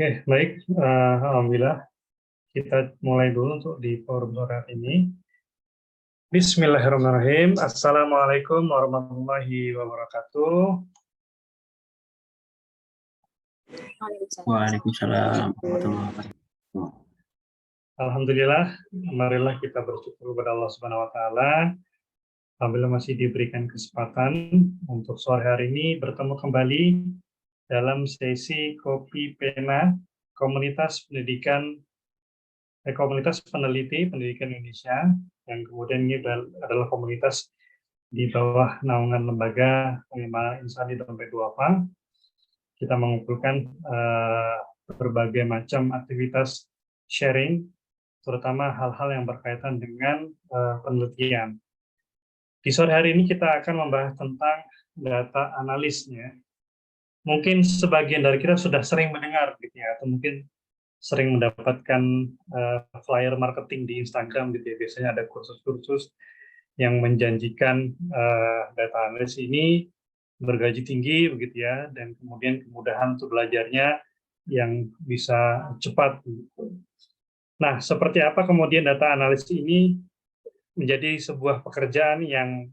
Oke, baik. Alhamdulillah. Kita mulai dulu untuk di forum sore hari ini. Bismillahirrahmanirrahim. Assalamualaikum warahmatullahi wabarakatuh. Waalaikumsalam warahmatullahi wabarakatuh. Alhamdulillah, marilah kita bersyukur kepada Allah Subhanahu wa taala. Alhamdulillah masih diberikan kesempatan untuk sore hari ini bertemu kembali dalam sesi Kopi Pena Komunitas Peneliti Pendidikan Indonesia, yang kemudian ini adalah komunitas di bawah naungan lembaga pengembangan insani dompet duafa. Kita mengumpulkan berbagai macam aktivitas sharing, terutama hal-hal yang berkaitan dengan penelitian. Di sore hari ini kita akan membahas tentang data analisnya. Mungkin sebagian dari kita sudah sering mendengar, gitu ya, atau mungkin sering mendapatkan flyer marketing di Instagram, gitu ya. Biasanya ada kursus-kursus yang menjanjikan data analis ini bergaji tinggi, begitu ya, dan kemudian kemudahan untuk belajarnya yang bisa cepat. Gitu. Nah, seperti apa kemudian data analis ini menjadi sebuah pekerjaan yang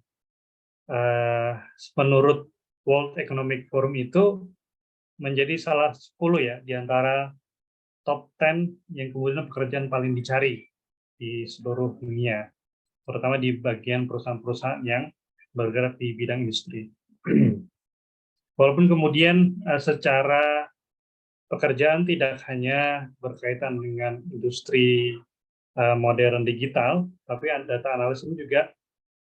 menurut World Economic Forum itu menjadi salah 10 ya di antara top 10 yang kemudian pekerjaan paling dicari di seluruh dunia, terutama di bagian perusahaan-perusahaan yang bergerak di bidang industri. Walaupun kemudian secara pekerjaan tidak hanya berkaitan dengan industri modern digital, tapi data analis ini juga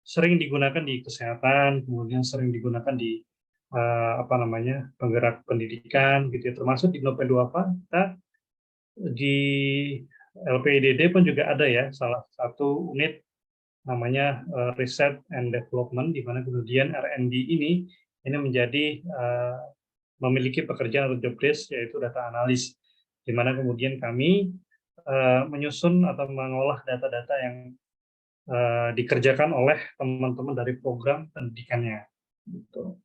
sering digunakan di kesehatan, kemudian sering digunakan di penggerak pendidikan, gitu ya. Termasuk di Dompet Duafa, kita di LPIDD pun juga ada ya salah satu unit namanya Research and Development, di mana kemudian R&D ini menjadi memiliki pekerjaan atau job desk, yaitu data analis, di mana kemudian kami menyusun atau mengolah data-data yang dikerjakan oleh teman-teman dari program pendidikannya. Gitu.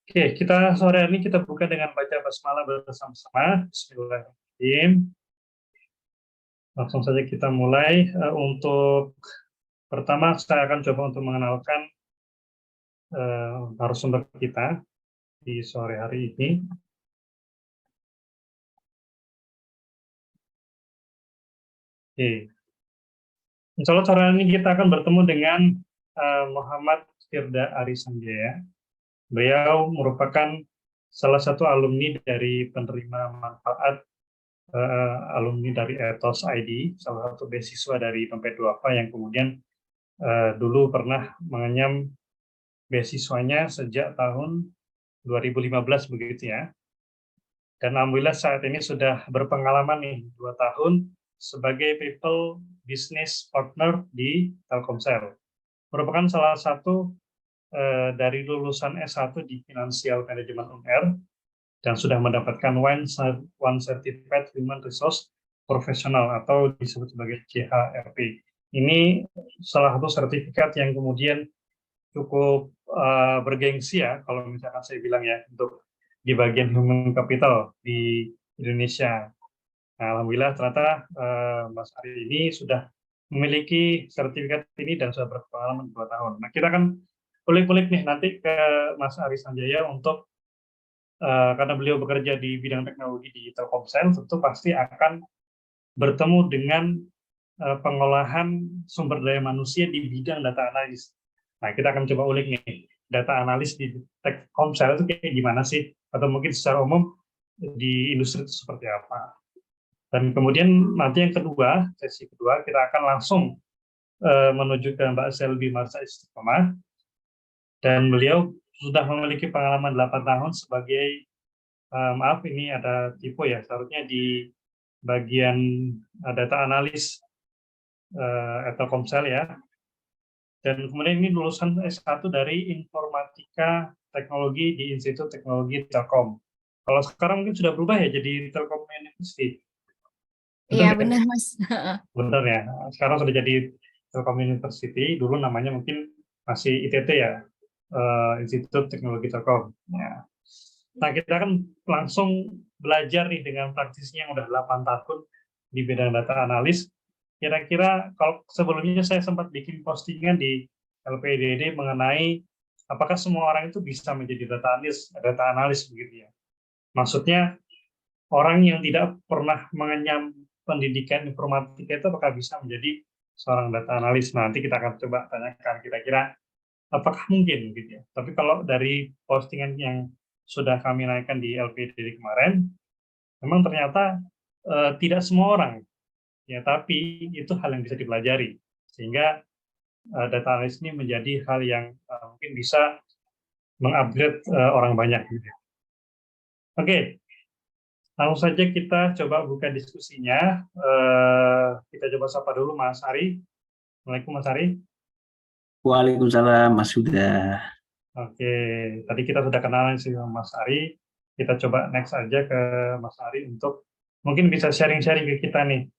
Oke, kita sore ini kita buka dengan baca basmalah bersama-sama. Bismillahirrahmanirrahim. Langsung saja kita mulai. Untuk pertama, saya akan coba untuk mengenalkan narasumber kita di sore hari ini. Oke. Insya Allah sore ini kita akan bertemu dengan Muhammad Firda Arisanjaya. Beliau merupakan salah satu alumni dari penerima manfaat alumni dari Ethos ID, salah satu beasiswa dari Dompet Duafa yang kemudian dulu pernah mengenyam beasiswanya sejak tahun 2015 begitu ya. Dan alhamdulillah saat ini sudah berpengalaman nih 2 tahun sebagai People Business Partner di Telkomsel. Merupakan salah satu dari lulusan S1 di Financial Management UNR dan sudah mendapatkan One Certified Human Resource Professional atau disebut sebagai CHRP. Ini salah satu sertifikat yang kemudian cukup bergengsi ya, kalau misalkan saya bilang ya, untuk di bagian human capital di Indonesia. Nah, alhamdulillah ternyata Mas Ari ini sudah memiliki sertifikat ini dan sudah berpengalaman 2 tahun. Nah, kita akan kulik-kulik nih nanti ke Mas Ari Sanjaya untuk karena beliau bekerja di bidang teknologi di Telkomsel, tentu pasti akan bertemu dengan pengolahan sumber daya manusia di bidang data analis. Nah, kita akan coba ulik nih, data analis di Telkomsel itu kayak gimana sih? Atau mungkin secara umum di industri itu seperti apa? Dan kemudian nanti yang kedua, sesi kedua, kita akan langsung menuju ke Mbak Selby Marsa Istiqomah. Dan beliau sudah memiliki pengalaman 8 tahun sebagai, maaf ini ada tipe ya, seharusnya di bagian data analis Telkomsel ya. Dan kemudian ini lulusan S1 dari Informatika Teknologi di Institut Teknologi Telkom. Kalau sekarang mungkin sudah berubah ya jadi Telkom University. Iya benar Mas. Benar ya, sekarang sudah jadi Telkom University, dulu namanya mungkin masih ITT ya, Institut Teknologi Telkom. Ya. Nah, kita akan langsung belajar nih dengan praktisinya yang udah 8 tahun di bidang data analis. Kira-kira kalau sebelumnya saya sempat bikin postingan di LPDD mengenai apakah semua orang itu bisa menjadi data analis begitu ya. Maksudnya orang yang tidak pernah mengenyam pendidikan informatika itu apakah bisa menjadi seorang data analis? Nanti kita akan coba tanyakan kira-kira apakah mungkin gitu ya. Tapi kalau dari postingan yang sudah kami naikkan di LPDD kemarin, memang ternyata tidak semua orang ya, tapi itu hal yang bisa dipelajari sehingga data analis ini menjadi hal yang mungkin bisa mengupgrade orang banyak gitu. Oke, langsung saja kita coba buka diskusinya. Kita coba sapa dulu Mas Ari. Assalamualaikum Mas Ari. Waalaikumsalam Mas Huda. Oke, tadi kita sudah kenalan sih sama Mas Ari. Kita coba next aja ke Mas Ari untuk mungkin bisa sharing-sharing ke kita nih.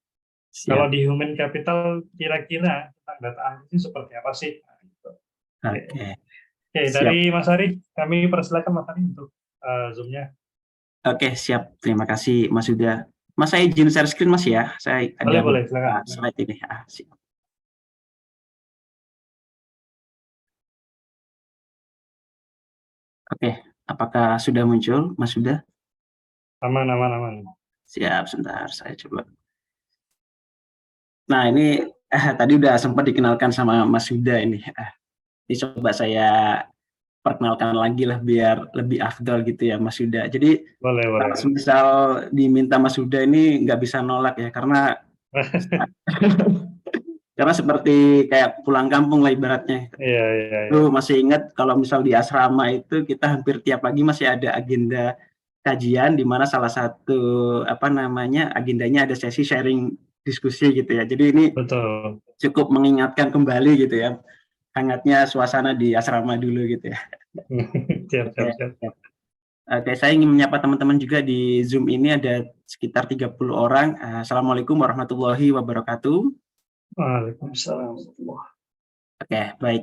Siap. Kalau di human capital kira-kira tentang data analis ini seperti apa sih? Nah, gitu. Oke, dari Mas Ari, kami persilakan Mas Ari untuk Zoom-nya. Oke, siap. Terima kasih Mas Huda. Mas, saya izin share screen Mas ya. Saya boleh, silakan. Slide ini. Siap. Oke, apakah sudah muncul Mas Huda? Aman. Siap, sebentar saya coba. Nah, ini tadi udah sempat dikenalkan sama Mas Huda ini. Ini coba saya perkenalkan lagi lah biar lebih afdal gitu ya Mas Huda. Jadi boleh. Misal diminta Mas Huda ini nggak bisa nolak ya, karena karena seperti kayak pulang kampung lah ibaratnya. Iya. Lu masih ingat kalau misal di asrama itu kita hampir tiap pagi masih ada agenda kajian di mana salah satu agendanya ada sesi sharing diskusi gitu ya. Jadi ini betul, cukup mengingatkan kembali gitu ya, hangatnya suasana di asrama dulu gitu ya. siap. Oke, saya ingin menyapa teman-teman juga di Zoom ini ada sekitar 30 orang. Assalamualaikum warahmatullahi wabarakatuh. Waalaikumsalam. Oke, baik.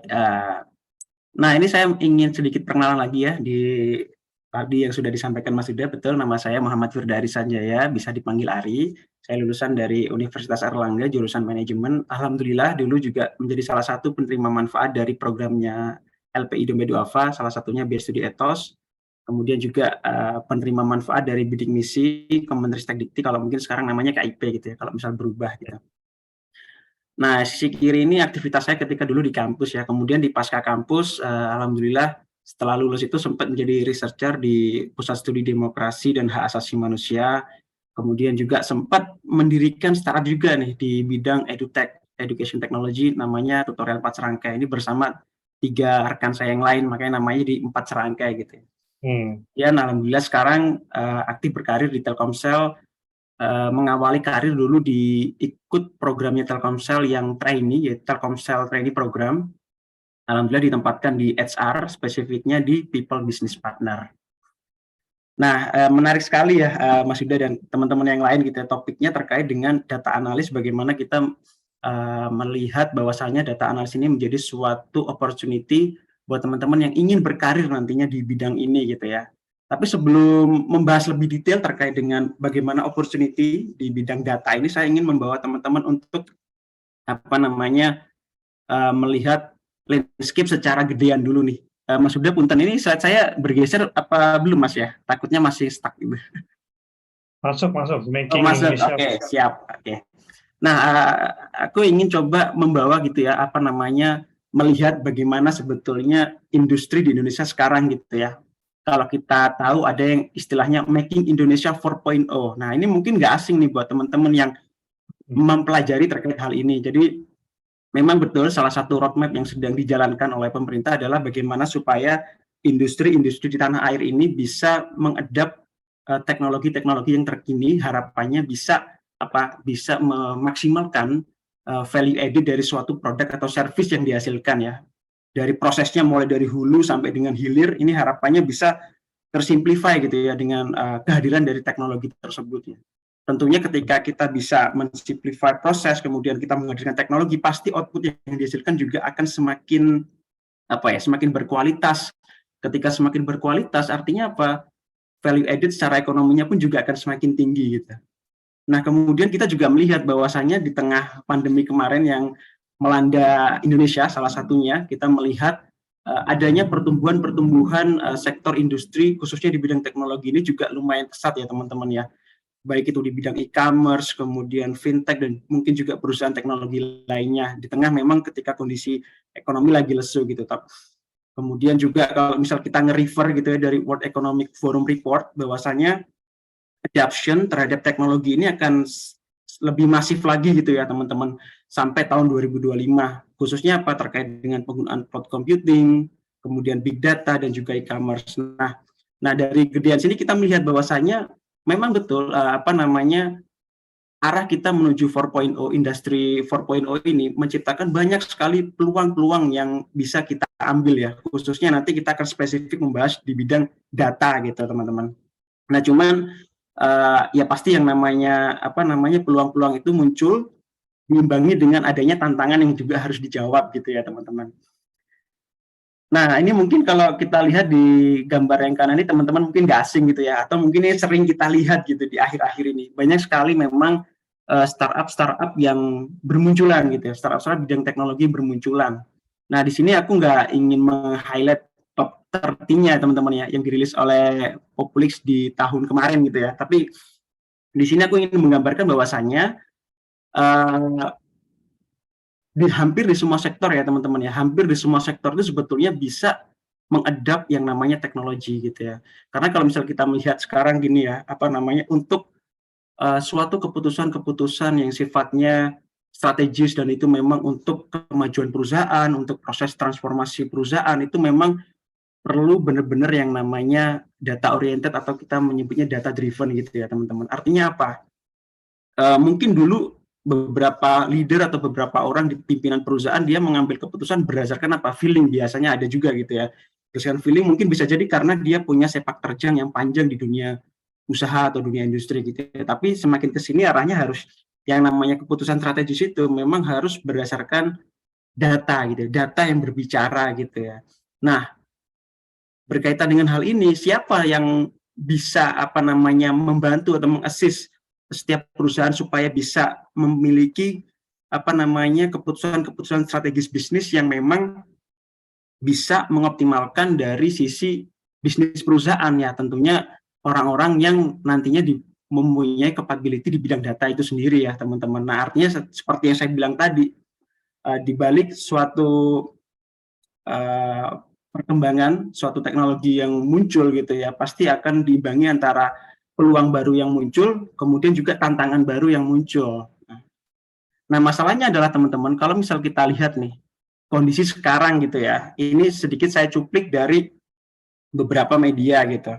Nah, ini saya ingin sedikit perkenalan lagi ya di tadi yang sudah disampaikan Mas Huda. Betul, nama saya Muhammad Firda Ari Sanjaya, bisa dipanggil Ari. Saya lulusan dari Universitas Airlangga, jurusan manajemen. Alhamdulillah dulu juga menjadi salah satu penerima manfaat dari programnya LPI Domba Duafa, salah satunya Biaya Studi Ethos. Kemudian juga penerima manfaat dari bidik misi Kemenristek Dikti, kalau mungkin sekarang namanya KIP gitu ya, kalau misal berubah gitu. Nah, sisi kiri ini aktivitas saya ketika dulu di kampus ya. Kemudian di pasca kampus, alhamdulillah setelah lulus itu sempat menjadi researcher di Pusat Studi Demokrasi dan Hak Asasi Manusia. Kemudian juga sempat mendirikan startup juga nih di bidang edutech, education technology, namanya Tutorial 4 Serangkai. Ini bersama 3 rekan saya yang lain, makanya namanya di 4 Serangkai gitu ya. Ya, alhamdulillah sekarang aktif berkarir di Telkomsel. Mengawali karir dulu di ikut programnya Telkomsel yang trainee, yaitu Telkomsel Trainee Program. Alhamdulillah ditempatkan di HR, spesifiknya di People Business Partner. Nah, menarik sekali ya Mas Yuda dan teman-teman yang lain gitu ya, topiknya terkait dengan data analis, bagaimana kita melihat bahwasanya data analis ini menjadi suatu opportunity buat teman-teman yang ingin berkarir nantinya di bidang ini gitu ya. Tapi sebelum membahas lebih detail terkait dengan bagaimana opportunity di bidang data ini, saya ingin membawa teman-teman untuk melihat landscape secara gedean dulu nih. Mas Huda, punten ini saat saya bergeser apa belum Mas ya? Takutnya masih stuck gitu. Masuk. Masuk. Oke, siap. Oke. Nah, aku ingin coba membawa gitu ya, melihat bagaimana sebetulnya industri di Indonesia sekarang gitu ya. Kalau kita tahu ada yang istilahnya Making Indonesia 4.0. Nah, ini mungkin nggak asing nih buat teman-teman yang mempelajari terkait hal ini. Jadi, memang betul salah satu roadmap yang sedang dijalankan oleh pemerintah adalah bagaimana supaya industri-industri di tanah air ini bisa mengadap teknologi-teknologi yang terkini, harapannya bisa memaksimalkan value added dari suatu produk atau service yang dihasilkan ya. Dari prosesnya mulai dari hulu sampai dengan hilir, ini harapannya bisa tersimplify gitu ya dengan kehadiran dari teknologi tersebut ya. Tentunya ketika kita bisa mensimplify proses, kemudian kita menghadirkan teknologi, pasti output yang dihasilkan juga akan semakin berkualitas. Ketika semakin berkualitas, artinya apa? value added secara ekonominya pun juga akan semakin tinggi gitu. Nah, kemudian kita juga melihat bahwasannya di tengah pandemi kemarin yang melanda Indonesia, salah satunya kita melihat adanya pertumbuhan sektor industri khususnya di bidang teknologi ini juga lumayan pesat ya teman-teman ya. Baik itu di bidang e-commerce, kemudian fintech, dan mungkin juga perusahaan teknologi lainnya. Di tengah memang ketika kondisi ekonomi lagi lesu gitu. Kemudian juga kalau misal kita nge-refer gitu ya dari World Economic Forum Report, bahwasanya adoption terhadap teknologi ini akan lebih masif lagi gitu ya teman-teman, sampai tahun 2025. Khususnya apa terkait dengan penggunaan cloud computing, kemudian big data, dan juga e-commerce. Nah dari gedean sini kita melihat bahwasanya memang betul arah kita menuju 4.0 industri 4.0 ini menciptakan banyak sekali peluang-peluang yang bisa kita ambil ya, khususnya nanti kita akan spesifik membahas di bidang data gitu teman-teman. Nah cuman ya pasti yang namanya peluang-peluang itu muncul diimbangi dengan adanya tantangan yang juga harus dijawab gitu ya teman-teman. Nah, ini mungkin kalau kita lihat di gambar yang kanan ini teman-teman mungkin nggak asing gitu ya, atau mungkin ini sering kita lihat gitu di akhir-akhir ini. Banyak sekali memang startup yang bermunculan gitu ya, startup bidang teknologi bermunculan. Nah, di sini aku nggak ingin meng-highlight top 30-nya teman-teman ya, yang dirilis oleh Populix di tahun kemarin gitu ya. Tapi di sini aku ingin menggambarkan bahwasannya hampir di semua sektor ya teman-teman ya, hampir di semua sektor itu sebetulnya bisa mengadap yang namanya teknologi gitu ya. Karena kalau misal kita melihat sekarang gini ya, untuk suatu keputusan-keputusan yang sifatnya strategis dan itu memang untuk kemajuan perusahaan, untuk proses transformasi perusahaan, itu memang perlu benar-benar yang namanya data oriented atau kita menyebutnya data driven gitu ya teman-teman. Artinya apa? Mungkin dulu beberapa leader atau beberapa orang di pimpinan perusahaan dia mengambil keputusan berdasarkan feeling, biasanya ada juga gitu ya. Berdasarkan feeling mungkin bisa jadi karena dia punya sepak terjang yang panjang di dunia usaha atau dunia industri gitu ya. Tapi semakin ke sini arahnya harus yang namanya keputusan strategis itu memang harus berdasarkan data gitu, data yang berbicara gitu ya. Nah, berkaitan dengan hal ini, siapa yang bisa membantu atau mengassist setiap perusahaan supaya bisa memiliki keputusan-keputusan strategis bisnis yang memang bisa mengoptimalkan dari sisi bisnis perusahaan ya, tentunya orang-orang yang nantinya mempunyai capability di bidang data itu sendiri ya teman-teman. Nah artinya seperti yang saya bilang tadi, di balik suatu perkembangan suatu teknologi yang muncul gitu ya, pasti akan diimbangi antara peluang baru yang muncul, kemudian juga tantangan baru yang muncul. Nah, masalahnya adalah teman-teman, kalau misal kita lihat nih, kondisi sekarang gitu ya, ini sedikit saya cuplik dari beberapa media gitu.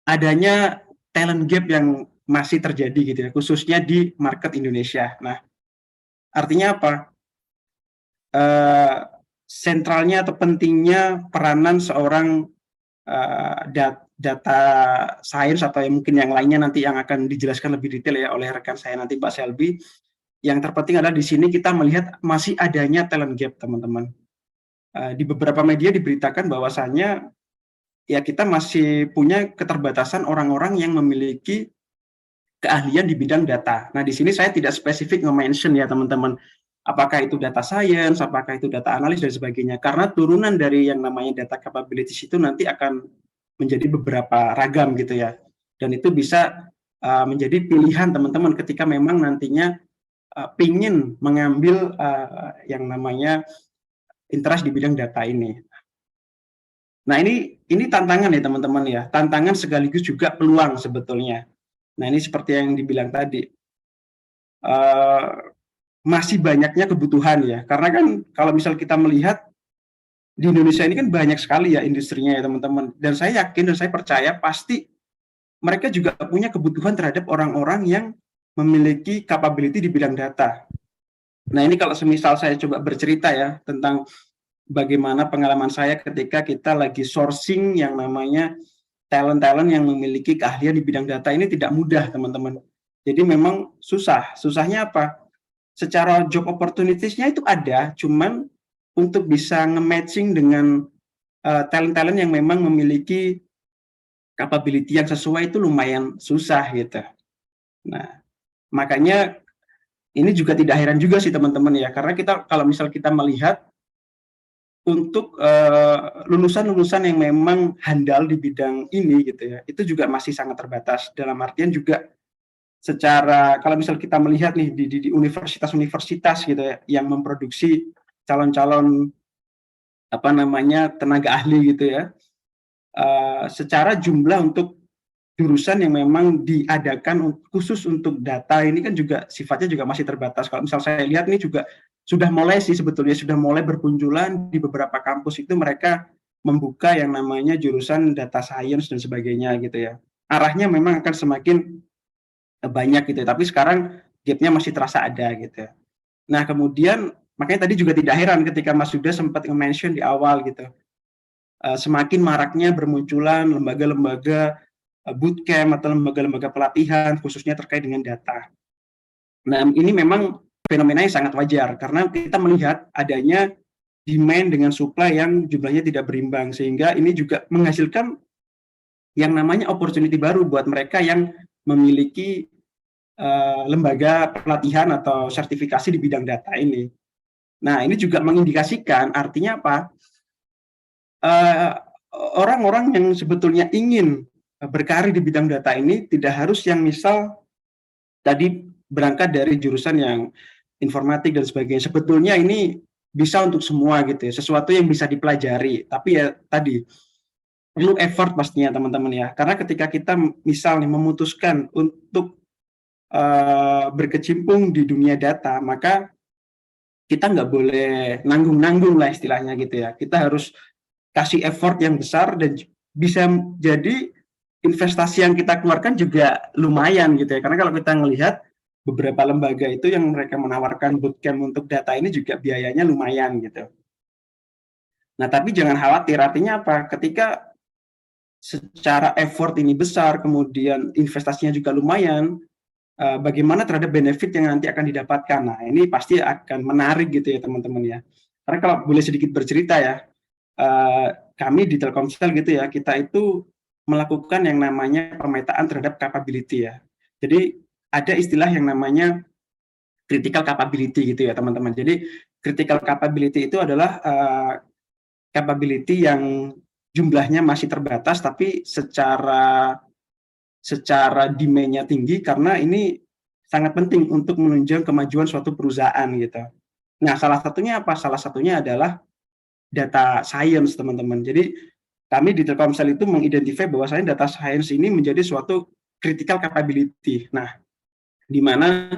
Adanya talent gap yang masih terjadi gitu ya, khususnya di market Indonesia. Nah, artinya apa? Sentralnya atau pentingnya peranan seorang data science atau mungkin yang lainnya nanti yang akan dijelaskan lebih detail ya oleh rekan saya nanti Pak Selby. Yang terpenting adalah di sini kita melihat masih adanya talent gap teman-teman. Di beberapa media diberitakan bahwasannya ya kita masih punya keterbatasan orang-orang yang memiliki keahlian di bidang data. Nah di sini saya tidak spesifik nge-mention ya teman-teman, apakah itu data science, apakah itu data analis dan sebagainya. Karena turunan dari yang namanya data capabilities itu nanti akan menjadi beberapa ragam gitu ya. Dan itu bisa menjadi pilihan teman-teman ketika memang nantinya pingin mengambil yang namanya interest di bidang data ini. Nah ini tantangan ya teman-teman ya, tantangan sekaligus juga peluang sebetulnya. Nah ini seperti yang dibilang tadi, masih banyaknya kebutuhan ya, karena kan kalau misal kita melihat di Indonesia ini kan banyak sekali ya industrinya ya teman-teman, dan saya yakin dan saya percaya pasti mereka juga punya kebutuhan terhadap orang-orang yang memiliki capability di bidang data. Nah ini kalau semisal saya coba bercerita ya tentang bagaimana pengalaman saya ketika kita lagi sourcing yang namanya talent-talent yang memiliki keahlian di bidang data ini tidak mudah teman-teman. Jadi memang susah. Susahnya apa? Secara job opportunities-nya itu ada, cuman untuk bisa nge-matching dengan talent-talent yang memang memiliki capability yang sesuai itu lumayan susah gitu. Nah, makanya ini juga tidak heran juga sih teman-teman ya, karena kita kalau misal kita melihat untuk lulusan-lulusan yang memang handal di bidang ini gitu ya, itu juga masih sangat terbatas. Dalam artian juga secara kalau misal kita melihat nih di universitas-universitas gitu ya, yang memproduksi calon-calon apa namanya tenaga ahli gitu ya, secara jumlah untuk jurusan yang memang diadakan khusus untuk data ini kan juga sifatnya juga masih terbatas. Kalau misal saya lihat ini juga sudah mulai sih sebetulnya sudah mulai bermunculan di beberapa kampus itu mereka membuka yang namanya jurusan data science dan sebagainya gitu ya. Arahnya memang akan semakin banyak gitu ya, tapi sekarang gap-nya masih terasa ada gitu ya. Nah, kemudian makanya tadi juga tidak heran ketika Mas Huda sempat mention di awal gitu. Semakin maraknya bermunculan lembaga-lembaga bootcamp atau lembaga-lembaga pelatihan khususnya terkait dengan data. Nah, ini memang fenomena yang sangat wajar karena kita melihat adanya demand dengan supply yang jumlahnya tidak berimbang sehingga ini juga menghasilkan yang namanya opportunity baru buat mereka yang memiliki lembaga pelatihan atau sertifikasi di bidang data ini. Nah, ini juga mengindikasikan artinya apa? Orang-orang yang sebetulnya ingin berkarir di bidang data ini tidak harus yang misal tadi berangkat dari jurusan yang informatik dan sebagainya. Sebetulnya ini bisa untuk semua gitu ya, sesuatu yang bisa dipelajari. Tapi ya tadi perlu effort pastinya teman-teman ya. Karena ketika kita misalnya memutuskan untuk berkecimpung di dunia data, maka kita nggak boleh nanggung-nanggung lah istilahnya gitu ya. Kita harus kasih effort yang besar dan bisa jadi investasi yang kita keluarkan juga lumayan gitu ya. Karena kalau kita melihat beberapa lembaga itu yang mereka menawarkan bootcamp untuk data ini juga biayanya lumayan gitu. Nah, tapi jangan khawatir, artinya apa? Ketika secara effort ini besar, kemudian investasinya juga lumayan, bagaimana terhadap benefit yang nanti akan didapatkan. Nah, ini pasti akan menarik gitu ya teman-teman ya. Karena kalau boleh sedikit bercerita ya, kami di Telkomsel gitu ya, kita itu melakukan yang namanya pemetaan terhadap capability ya. Jadi ada istilah yang namanya critical capability gitu ya teman-teman. Jadi critical capability itu adalah capability yang jumlahnya masih terbatas tapi secara demand-nya tinggi karena ini sangat penting untuk menunjang kemajuan suatu perusahaan gitu. Nah, salah satunya apa? Salah satunya adalah data science, teman-teman. Jadi kami di Telkomsel itu mengidentifikasi bahwasanya data science ini menjadi suatu critical capability. Nah, di mana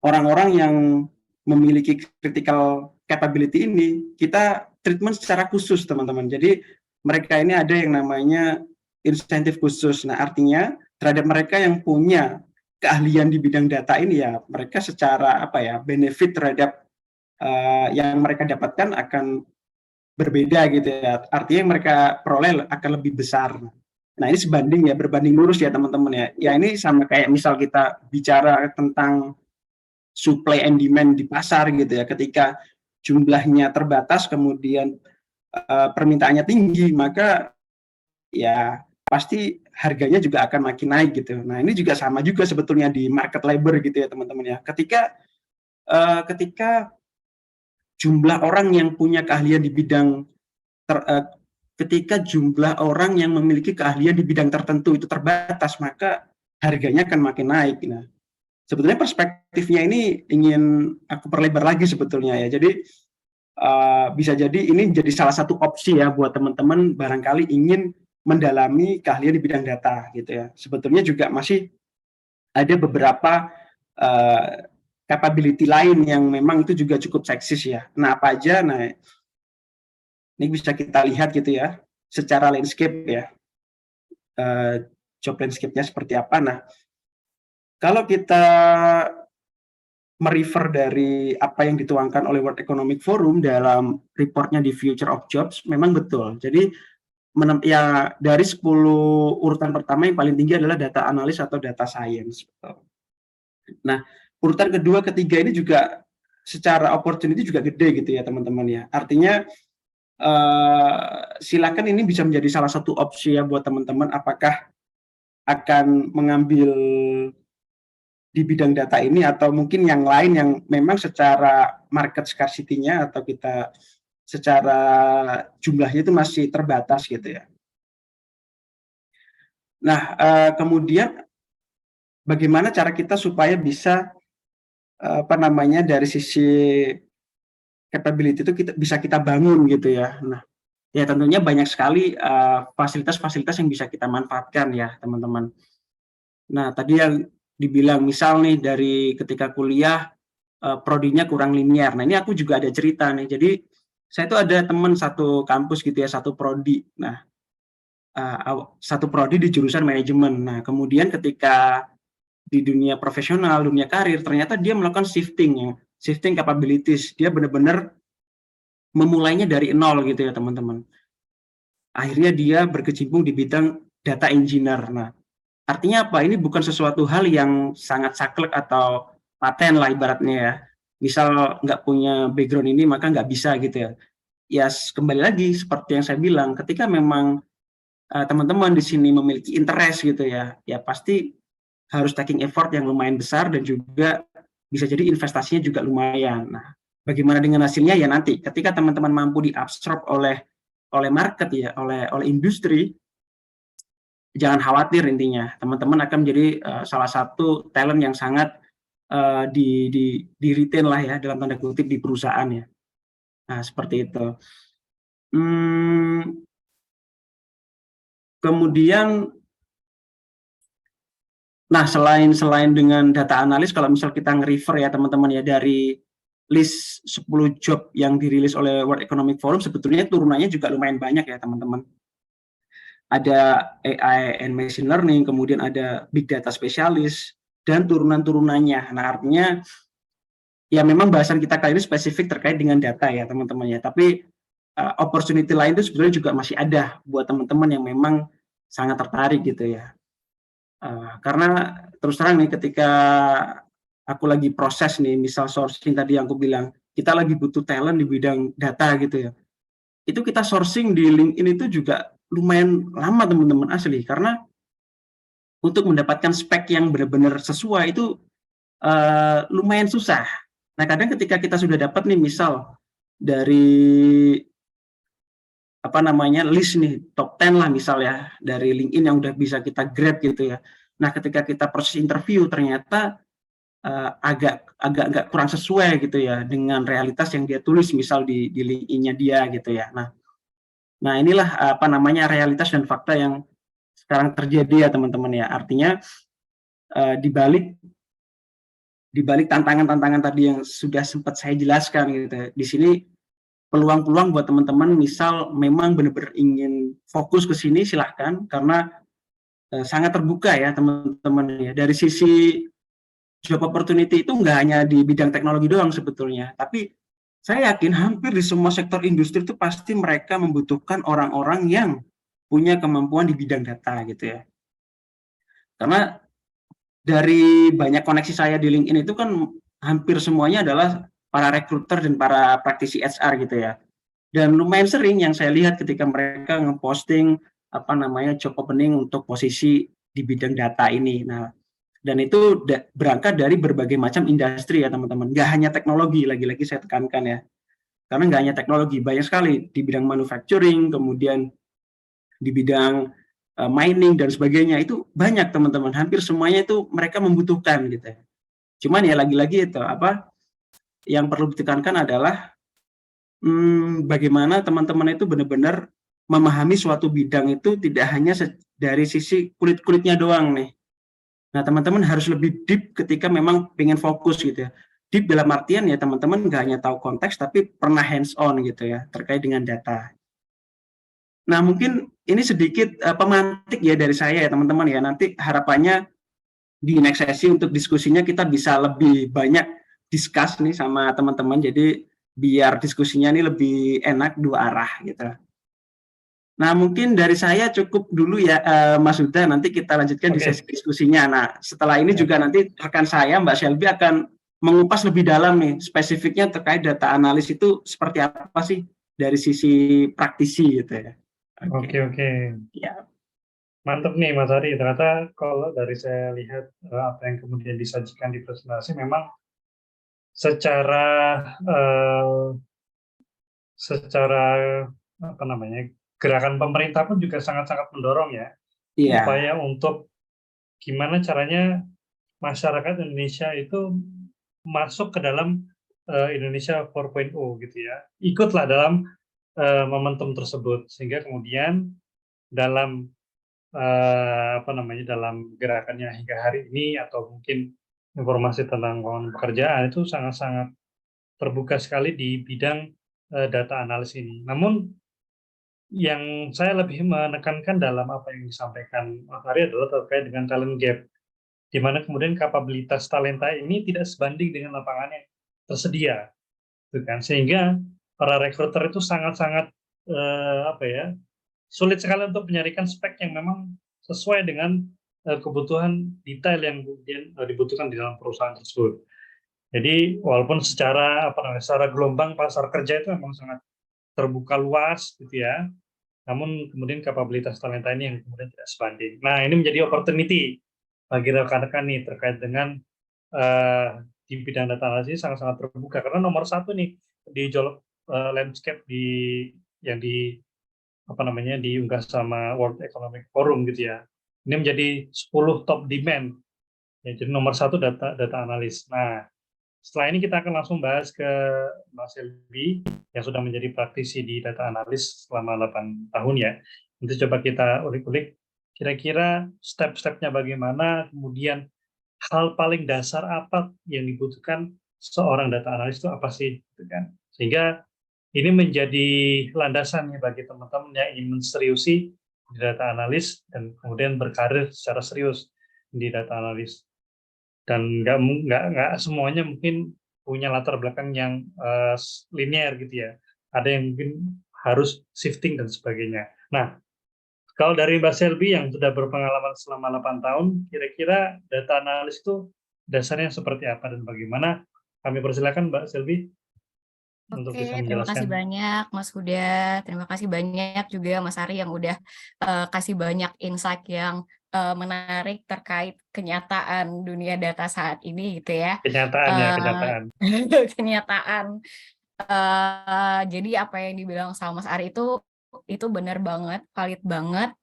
orang-orang yang memiliki critical capability ini kita treatment secara khusus, teman-teman. Jadi mereka ini ada yang namanya insentif khusus. Nah, artinya terhadap mereka yang punya keahlian di bidang data ini ya, mereka secara apa ya, benefit terhadap yang mereka dapatkan akan berbeda gitu ya. Artinya yang mereka peroleh akan lebih besar. Nah, ini sebanding ya, berbanding lurus ya teman-teman ya. Ya ini sama kayak misal kita bicara tentang supply and demand di pasar gitu ya. Ketika jumlahnya terbatas kemudian permintaannya tinggi, maka ya pasti harganya juga akan makin naik gitu. Nah, ini juga sama juga sebetulnya di market labor gitu ya teman-teman ya. Ketika jumlah orang yang punya keahlian di bidang ketika jumlah orang yang memiliki keahlian di bidang tertentu itu terbatas, maka harganya akan makin naik. Nah, sebetulnya perspektifnya ini ingin aku perlebar lagi sebetulnya ya. Jadi bisa jadi ini jadi salah satu opsi ya buat teman-teman barangkali ingin mendalami keahlian di bidang data gitu ya. Sebetulnya juga masih ada beberapa capability lain yang memang itu juga cukup seksis ya. Nah, apa aja? Nah, ini bisa kita lihat gitu ya, secara landscape ya, job landscape-nya seperti apa. Nah, kalau kita merefer dari apa yang dituangkan oleh World Economic Forum dalam reportnya di Future of Jobs, memang betul. Jadi, ya dari 10 urutan pertama yang paling tinggi adalah data analis atau data science. Nah, urutan kedua, ketiga ini juga secara opportunity juga gede gitu ya teman-teman ya. Artinya silakan ini bisa menjadi salah satu opsi ya buat teman-teman apakah akan mengambil di bidang data ini, atau mungkin yang lain yang memang secara market scarcity-nya atau kita secara jumlahnya itu masih terbatas gitu ya. Nah, kemudian bagaimana cara kita supaya bisa dari sisi capability itu bisa kita bangun gitu ya. Nah, ya tentunya banyak sekali fasilitas-fasilitas yang bisa kita manfaatkan ya teman-teman. Nah, tadi yang dibilang misal nih dari ketika kuliah prodinya kurang linear. Nah, ini aku juga ada cerita nih. Jadi saya itu ada teman satu kampus gitu ya, satu prodi. Nah, satu prodi di jurusan manajemen. Nah, kemudian ketika di dunia profesional, dunia karir, ternyata dia melakukan shifting capabilities. Dia benar-benar memulainya dari nol gitu ya teman-teman. Akhirnya dia berkecimpung di bidang data engineer. Nah, artinya apa? Ini bukan sesuatu hal yang sangat saklek atau paten lah ibaratnya ya. Misal nggak punya background ini maka nggak bisa gitu ya. Ya kembali lagi seperti yang saya bilang, ketika memang teman-teman di sini memiliki interest gitu ya, ya pasti harus taking effort yang lumayan besar dan juga bisa jadi investasinya juga lumayan. Nah, bagaimana dengan hasilnya ya nanti ketika teman-teman mampu diabsorb oleh market ya, oleh industri, jangan khawatir intinya. Teman-teman akan menjadi salah satu talent yang sangat di retain lah ya dalam tanda kutip di perusahaan ya. Nah, seperti itu. Kemudian nah selain dengan data analis, kalau misal kita nge-refer ya teman-teman ya dari list 10 job yang dirilis oleh World Economic Forum, sebetulnya turunannya juga lumayan banyak ya teman-teman. Ada AI and machine learning, kemudian ada big data specialist, dan turunan-turunannya. Nah, artinya ya memang bahasan kita kali ini spesifik terkait dengan data ya teman-teman ya, tapi opportunity lain itu sebetulnya juga masih ada buat teman-teman yang memang sangat tertarik gitu ya. Karena terus terang nih ketika aku lagi proses nih, misal sourcing tadi yang aku bilang, kita lagi butuh talent di bidang data gitu ya. Itu kita sourcing di LinkedIn itu juga lumayan lama teman-teman asli, karena untuk mendapatkan spek yang benar-benar sesuai itu lumayan susah. Nah, kadang ketika kita sudah dapat nih misal dari list nih top 10 lah misal ya dari LinkedIn yang udah bisa kita grab gitu ya. Nah, ketika kita proses interview ternyata agak nggak kurang sesuai gitu ya dengan realitas yang dia tulis misal di LinkedIn-nya dia gitu ya. Nah inilah realitas dan fakta yang sekarang terjadi ya teman-teman ya. Artinya di balik tantangan-tantangan tadi yang sudah sempat saya jelaskan gitu ya. Di sini peluang-peluang buat teman-teman misal memang benar-benar ingin fokus ke sini silahkan, karena sangat terbuka ya teman-teman ya. Dari sisi job opportunity itu nggak hanya di bidang teknologi doang sebetulnya, tapi saya yakin hampir di semua sektor industri itu pasti mereka membutuhkan orang-orang yang punya kemampuan di bidang data gitu ya. Karena dari banyak koneksi saya di LinkedIn itu kan hampir semuanya adalah para recruiter dan para praktisi HR gitu ya. Dan lumayan sering yang saya lihat ketika mereka ngeposting job opening untuk posisi di bidang data ini. Nah, dan itu berangkat dari berbagai macam industri ya teman-teman. Nggak hanya teknologi, lagi-lagi saya tekankan ya. Karena nggak hanya teknologi, banyak sekali di bidang manufacturing, kemudian di bidang mining dan sebagainya, itu banyak teman-teman. Hampir semuanya itu mereka membutuhkan gitu. Cuman ya lagi-lagi itu yang perlu ditekankan adalah bagaimana teman-teman itu benar-benar memahami suatu bidang itu tidak hanya dari sisi kulit-kulitnya doang nih. Nah, teman-teman harus lebih deep ketika memang pengen fokus gitu ya. Deep dalam artian ya teman-teman nggak hanya tahu konteks, tapi pernah hands on gitu ya, terkait dengan data. Nah, mungkin ini sedikit pemantik ya dari saya ya teman-teman ya. Nanti harapannya di next sesi untuk diskusinya kita bisa lebih banyak discuss nih sama teman-teman. Jadi biar diskusinya ini lebih enak dua arah gitu. Nah, mungkin dari saya cukup dulu ya, Mas Huda. Nanti kita lanjutkan di sesi diskusinya. Nah, setelah ini juga nanti rekan saya, Mbak Shelby, akan mengupas lebih dalam nih, spesifiknya terkait data analis itu seperti apa sih dari sisi praktisi gitu ya. Oke. Ya. Mantap nih Mas Ari, ternyata kalau dari saya lihat apa yang kemudian disajikan di presentasi memang secara eh, secara apa namanya gerakan pemerintah pun juga sangat-sangat mendorong ya Iya, upaya untuk gimana caranya masyarakat Indonesia itu masuk ke dalam Indonesia 4.0 gitu ya, ikutlah dalam momentum tersebut sehingga kemudian dalam apa namanya dalam gerakannya hingga hari ini atau mungkin informasi tentang lowongan pekerjaan itu sangat-sangat terbuka sekali di bidang data analis ini. Namun yang saya lebih menekankan dalam apa yang disampaikan Mas Ari adalah terkait dengan talent gap, di mana kemudian kapabilitas talenta ini tidak sebanding dengan lapangan yang tersedia, gitu kan? Sehingga para rekruter itu sangat-sangat apa ya sulit sekali untuk menyarikan spek yang memang sesuai dengan kebutuhan detail yang kemudian dibutuhkan di dalam perusahaan tersebut. Jadi walaupun secara apa namanya secara gelombang pasar kerja itu memang sangat terbuka luas gitu ya, namun kemudian kapabilitas talenta ini yang kemudian tidak sebanding. Nah, ini menjadi opportunity bagi rekan-rekan nih terkait dengan di bidang data analisis sangat-sangat terbuka karena nomor satu nih di job landscape yang di apa namanya diunggah sama World Economic Forum gitu ya. Ini menjadi 10 top demand. Ya, jadi nomor satu data data analis. Nah, setelah ini kita akan langsung bahas ke Mas Selvi yang sudah menjadi praktisi di data analis selama 8 tahun ya. Nanti coba kita ulik-ulik kira-kira step-stepnya bagaimana, kemudian hal paling dasar apa yang dibutuhkan seorang data analis itu apa sih, gitu kan? Sehingga ini menjadi landasan ya bagi teman-teman yang ingin menseriusi di data analis dan kemudian berkarir secara serius di data analis. Dan nggak semuanya mungkin punya latar belakang yang linear gitu ya. Ada yang mungkin harus shifting dan sebagainya. Nah, kalau dari Mbak Selby yang sudah berpengalaman selama 8 tahun, kira-kira data analis itu dasarnya seperti apa dan bagaimana? Kami persilakan Mbak Selby untuk Oke, bisa terima kasih menjelaskan. banyak Mas Huda. Terima kasih banyak juga Mas Ari yang udah kasih banyak insight yang menarik terkait kenyataan dunia data saat ini gitu ya. Kenyataan ya, Eh, kenyataan. Kenyataan. Jadi apa yang dibilang sama Mas Ari itu benar banget, valid banget.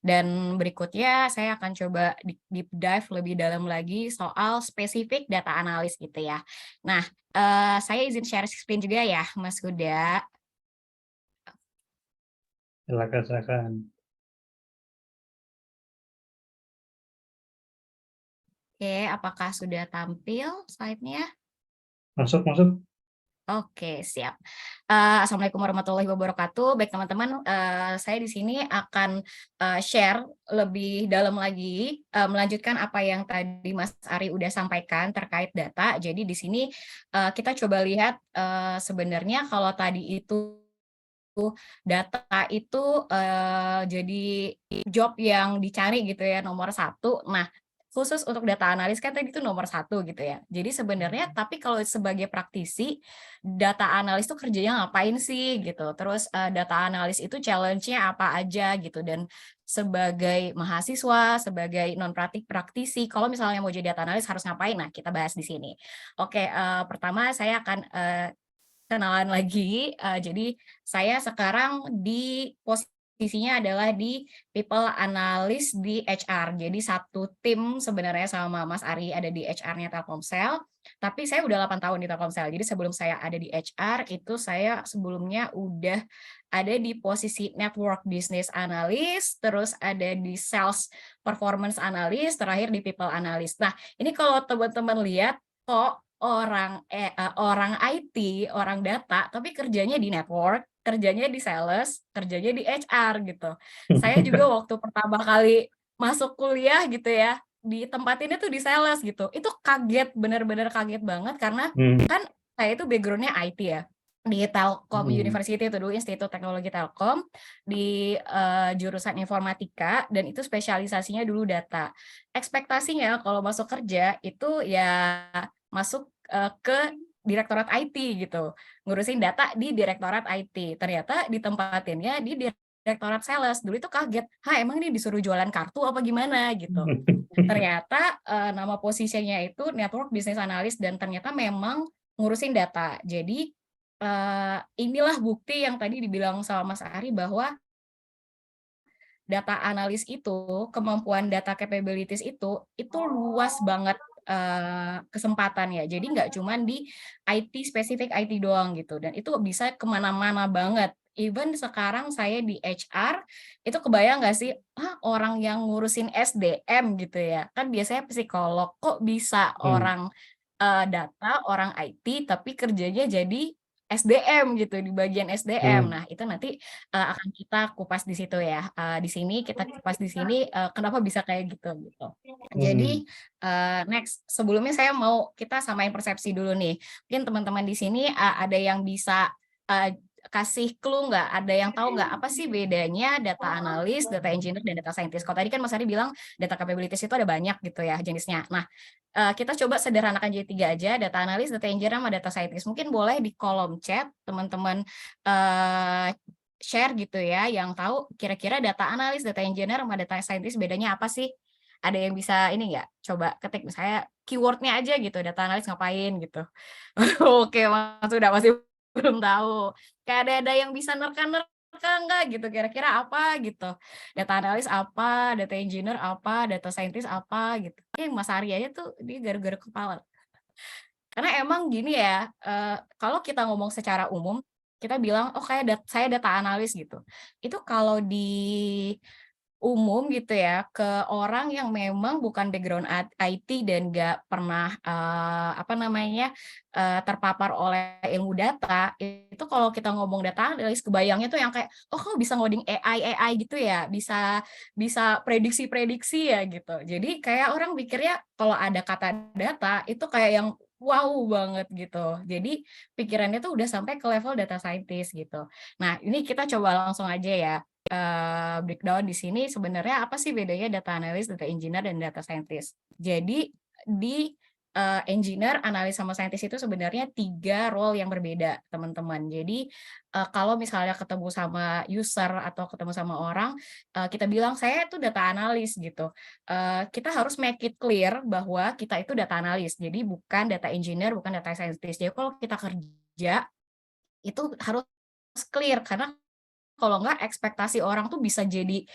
Dan berikutnya saya akan coba deep dive lebih dalam lagi soal spesifik data analis gitu ya. Nah, saya izin share screen juga ya, Mas Huda. Silakan, silakan. Oke, apakah sudah tampil slide-nya? Masuk, masuk. Oke, siap. Assalamualaikum warahmatullahi wabarakatuh. Baik teman-teman, saya di sini akan share lebih dalam lagi, melanjutkan apa yang tadi Mas Ari udah sampaikan terkait data. Jadi di sini kita coba lihat sebenarnya kalau tadi itu data itu jadi job yang dicari gitu ya nomor satu. Nah, khusus untuk data analis kan tadi itu nomor satu gitu ya. Jadi sebenarnya tapi kalau sebagai praktisi data analis itu kerjanya ngapain sih gitu. Terus data analis itu challenge-nya apa aja gitu. Dan sebagai mahasiswa, sebagai non praktisi, kalau misalnya mau jadi data analis harus ngapain? Nah, kita bahas di sini. Oke, pertama saya akan kenalan lagi. Jadi saya sekarang di posisinya adalah di people analyst di HR. Jadi satu tim sebenarnya sama Mas Ari ada di HR-nya Telkomsel. Tapi saya udah 8 tahun di Telkomsel. Jadi sebelum saya ada di HR itu saya sebelumnya udah ada di posisi network business analyst, terus ada di sales performance analyst, terakhir di people analyst. Nah, ini kalau teman-teman lihat kok orang IT, orang data, tapi kerjanya di network, kerjanya di sales, kerjanya di HR gitu. Saya juga waktu pertama kali masuk kuliah gitu ya, di tempat ini tuh di sales gitu. Itu kaget, bener-bener kaget banget karena Hmm. kan saya itu background-nya IT ya. Di Telkom Hmm. University itu dulu Institut Teknologi Telkom di jurusan informatika dan itu spesialisasinya dulu data. Ekspektasinya kalau masuk kerja itu ya masuk ke direktorat IT gitu, ngurusin data di direktorat IT. Ternyata ditempatinnya di direktorat sales. Dulu itu kaget, emang ini disuruh jualan kartu apa gimana gitu. Ternyata nama posisinya itu Network Business Analyst dan ternyata memang ngurusin data. Jadi inilah bukti yang tadi dibilang sama Mas Ari bahwa data analis itu, kemampuan data capabilities itu luas banget kesempatannya. Jadi nggak cuma di IT, spesifik IT doang gitu. Dan itu bisa kemana-mana banget. Even sekarang saya di HR, itu kebayang nggak sih, orang yang ngurusin SDM gitu ya. Kan biasanya psikolog, kok bisa orang data, orang IT, tapi kerjanya jadi SDM gitu, di bagian SDM. Nah, itu nanti akan kita kupas di situ ya. Di sini kita kupas di sini kenapa bisa kayak gitu gitu. Jadi next, sebelumnya saya mau kita samain persepsi dulu nih. Mungkin teman-teman di sini ada yang bisa kasih clue nggak? Ada yang tahu nggak apa sih bedanya data analis, data engineer, dan data scientist? Kalau tadi kan Mas Ari bilang data capabilities itu ada banyak gitu ya jenisnya. Nah, kita coba sederhanakan jadi 3 aja, data analis, data engineer, sama data scientist. Mungkin boleh di kolom chat teman-teman share gitu ya, yang tahu kira-kira data analis, data engineer, sama data scientist bedanya apa sih? Ada yang bisa ini nggak? Coba ketik misalnya keywordnya aja gitu, data analis ngapain gitu. Oke, Mas udah masih belum tahu. Kayak ada yang bisa nerka-nerka enggak gitu, kira-kira apa gitu. Data analis apa, data engineer apa, data scientist apa gitu. Mas Ari aja tuh dia garuk-garuk kepala. Karena emang gini ya, kalau kita ngomong secara umum, kita bilang, oh kayak saya data analis gitu. Itu kalau di umum gitu ya, ke orang yang memang bukan background IT dan nggak pernah terpapar oleh ilmu data, itu kalau kita ngomong data analis kebayangnya tuh yang kayak, oh kamu bisa ngoding AI gitu ya, bisa prediksi-prediksi ya gitu. Jadi kayak orang pikirnya kalau ada kata data itu kayak yang wow banget gitu. Jadi pikirannya tuh udah sampai ke level data scientist gitu. Nah, ini kita coba langsung aja ya. Breakdown di sini sebenarnya apa sih bedanya data analis, data engineer, dan data scientist. Jadi di engineer, analis, sama scientist itu sebenarnya 3 role yang berbeda, teman-teman. Jadi kalau misalnya ketemu sama user atau ketemu sama orang, kita bilang saya itu data analis gitu. Kita harus make it clear bahwa kita itu data analis. Jadi bukan data engineer, bukan data scientist. Jadi kalau kita kerja itu harus clear karena kalau enggak ekspektasi orang tuh bisa jadi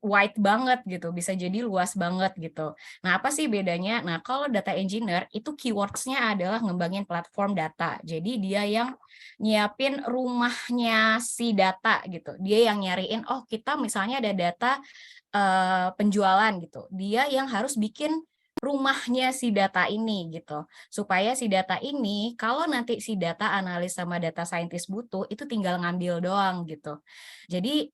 wide banget gitu, bisa jadi luas banget gitu. Nah, apa sih bedanya? Nah, kalau data engineer itu keywords-nya adalah ngembangin platform data. Jadi dia yang nyiapin rumahnya si data gitu. Dia yang nyariin, oh kita misalnya ada data penjualan gitu. Dia yang harus bikin rumahnya si data ini gitu. Supaya si data ini kalau nanti si data analis sama data scientist butuh itu tinggal ngambil doang gitu. Jadi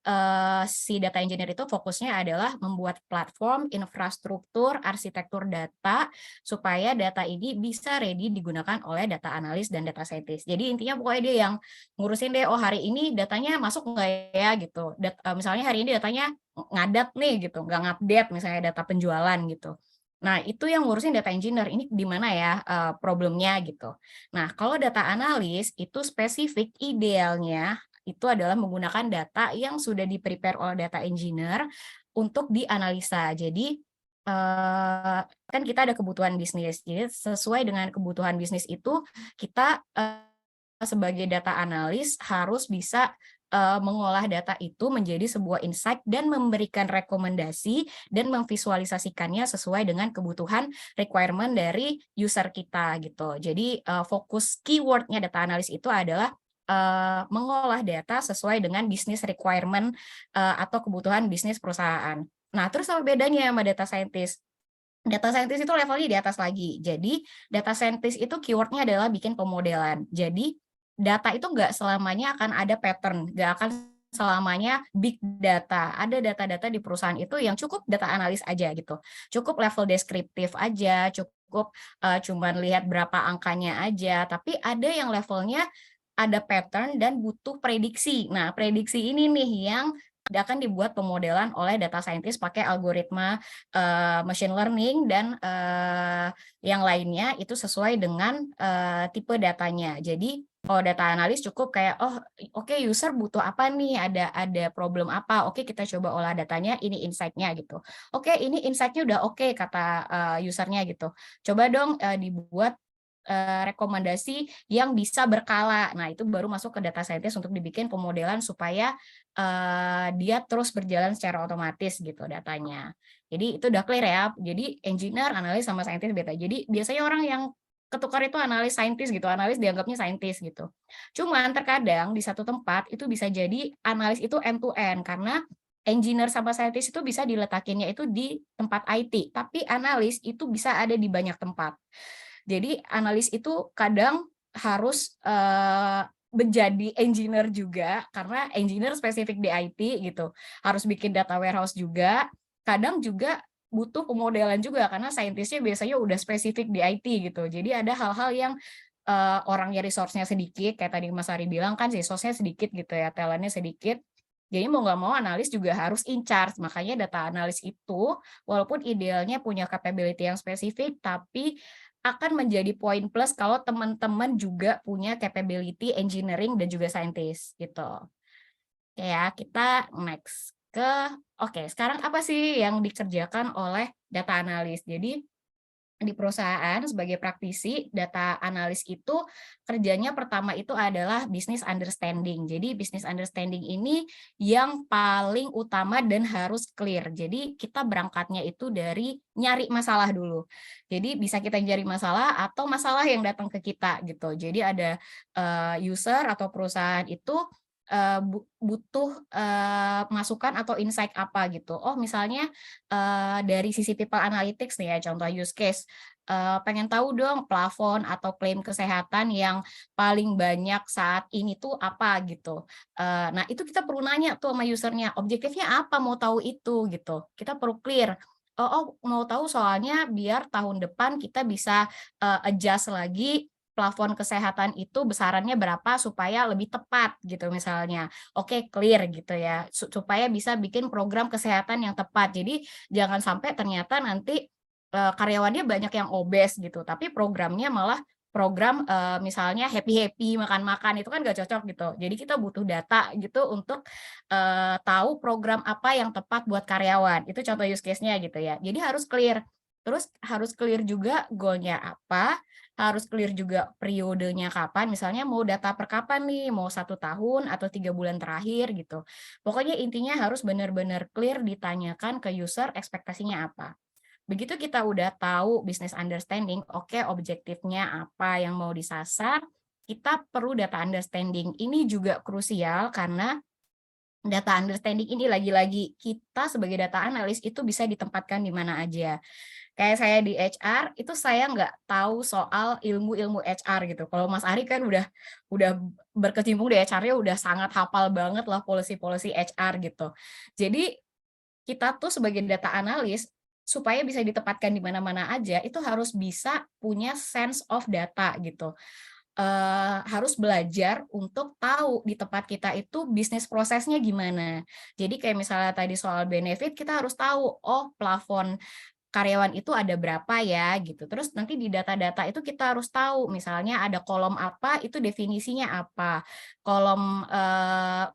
si data engineer itu fokusnya adalah membuat platform, infrastruktur, arsitektur data supaya data ini bisa ready digunakan oleh data analis dan data scientist. Jadi intinya pokoknya dia yang ngurusin deh, oh hari ini datanya masuk nggak ya gitu. Misalnya hari ini datanya ngadat nih gitu, nggak ngupdate misalnya data penjualan gitu. Nah, itu yang ngurusin data engineer, ini di mana ya problemnya gitu. Nah, kalau data analis itu spesifik idealnya itu adalah menggunakan data yang sudah di-prepare oleh data engineer untuk dianalisa. Jadi, kan kita ada kebutuhan bisnis. Jadi, sesuai dengan kebutuhan bisnis itu, kita sebagai data analis harus bisa mengolah data itu menjadi sebuah insight dan memberikan rekomendasi dan memvisualisasikannya sesuai dengan kebutuhan requirement dari user kita gitu. Jadi fokus keywordnya data analis itu adalah mengolah data sesuai dengan business requirement atau kebutuhan bisnis perusahaan. Nah, terus apa bedanya sama data scientist? Data scientist itu levelnya di atas lagi. Jadi data scientist itu keywordnya adalah bikin pemodelan. Jadi data itu nggak selamanya akan ada pattern, nggak akan selamanya big data. Ada data-data di perusahaan itu yang cukup data analis aja gitu. Cukup level deskriptif aja, cukup cuman lihat berapa angkanya aja. Tapi ada yang levelnya ada pattern dan butuh prediksi. Nah, prediksi ini nih yang akan dibuat pemodelan oleh data scientist pakai algoritma machine learning dan yang lainnya itu sesuai dengan tipe datanya. Jadi Oh, data analis cukup kayak, oh oke user butuh apa nih, ada problem apa, oke kita coba olah datanya, ini insight-nya gitu. Oke ini insight-nya udah oke kata usernya gitu. Coba dong dibuat rekomendasi yang bisa berkala. Nah itu baru masuk ke data scientist untuk dibikin pemodelan supaya dia terus berjalan secara otomatis gitu datanya. Jadi itu udah clear ya. Jadi engineer, analis sama scientist beda. Jadi biasanya orang yang ketukar itu analis saintis gitu, analis dianggapnya saintis gitu. Cuman terkadang di satu tempat itu bisa jadi analis itu end to end karena engineer sama saintis itu bisa diletakinnya itu di tempat IT, tapi analis itu bisa ada di banyak tempat. Jadi analis itu kadang harus menjadi engineer juga karena engineer spesifik di IT gitu. Harus bikin data warehouse juga, kadang juga butuh pemodelan juga karena saintisnya biasanya udah spesifik di IT gitu. Jadi ada hal-hal yang orangnya resource-nya sedikit, kayak tadi Mas Ari bilang kan resource-nya sedikit gitu ya, talent-nya sedikit. Jadi mau nggak mau analis juga harus in charge. Makanya data analis itu walaupun idealnya punya capability yang spesifik, tapi akan menjadi poin plus kalau teman-teman juga punya capability engineering dan juga scientist gitu. Oke ya, kita next ke oke, sekarang apa sih yang dikerjakan oleh data analis? Jadi di perusahaan sebagai praktisi data analis itu kerjanya pertama itu adalah business understanding. Jadi business understanding ini yang paling utama dan harus clear. Jadi kita berangkatnya itu dari nyari masalah dulu. Jadi bisa kita nyari masalah atau masalah yang datang ke kita gitu. Jadi ada user atau perusahaan itu butuh masukan atau insight apa gitu. Oh misalnya dari sisi people analytics nih ya, contoh use case, pengen tahu dong plafon atau klaim kesehatan yang paling banyak saat ini tuh apa gitu. Nah itu kita perlu nanya tuh sama usernya, objektifnya apa mau tahu itu gitu. Kita perlu clear. Oh mau tahu soalnya biar tahun depan kita bisa adjust lagi plafon kesehatan itu besarannya berapa supaya lebih tepat gitu misalnya. Oke, clear gitu ya. Supaya bisa bikin program kesehatan yang tepat. Jadi jangan sampai ternyata nanti karyawannya banyak yang obes gitu, tapi programnya malah program misalnya happy-happy, makan-makan, itu kan nggak cocok gitu. Jadi kita butuh data gitu untuk tahu program apa yang tepat buat karyawan. Itu contoh use case-nya gitu ya. Jadi harus clear. Terus harus clear juga goal-nya apa, harus clear juga periodenya kapan, misalnya mau data per kapan nih, mau 1 tahun atau 3 bulan terakhir gitu. Pokoknya intinya harus benar-benar clear ditanyakan ke user ekspektasinya apa. Begitu kita udah tahu business understanding, oke objektifnya apa yang mau disasar, kita perlu data understanding. Ini juga krusial karena data understanding ini lagi-lagi kita sebagai data analis itu bisa ditempatkan di mana aja. Kayak saya di HR, itu saya nggak tahu soal ilmu-ilmu HR gitu. Kalau Mas Ari kan udah berkecimpung di HR-nya udah sangat hafal banget lah policy-policy HR gitu. Jadi kita tuh sebagai data analis supaya bisa ditempatkan di mana-mana aja, itu harus bisa punya sense of data gitu. Harus belajar untuk tahu di tempat kita itu bisnis prosesnya gimana. Jadi kayak misalnya tadi soal benefit, kita harus tahu, oh plafon karyawan itu ada berapa ya gitu. Terus nanti di data-data itu kita harus tahu misalnya ada kolom apa itu definisinya apa.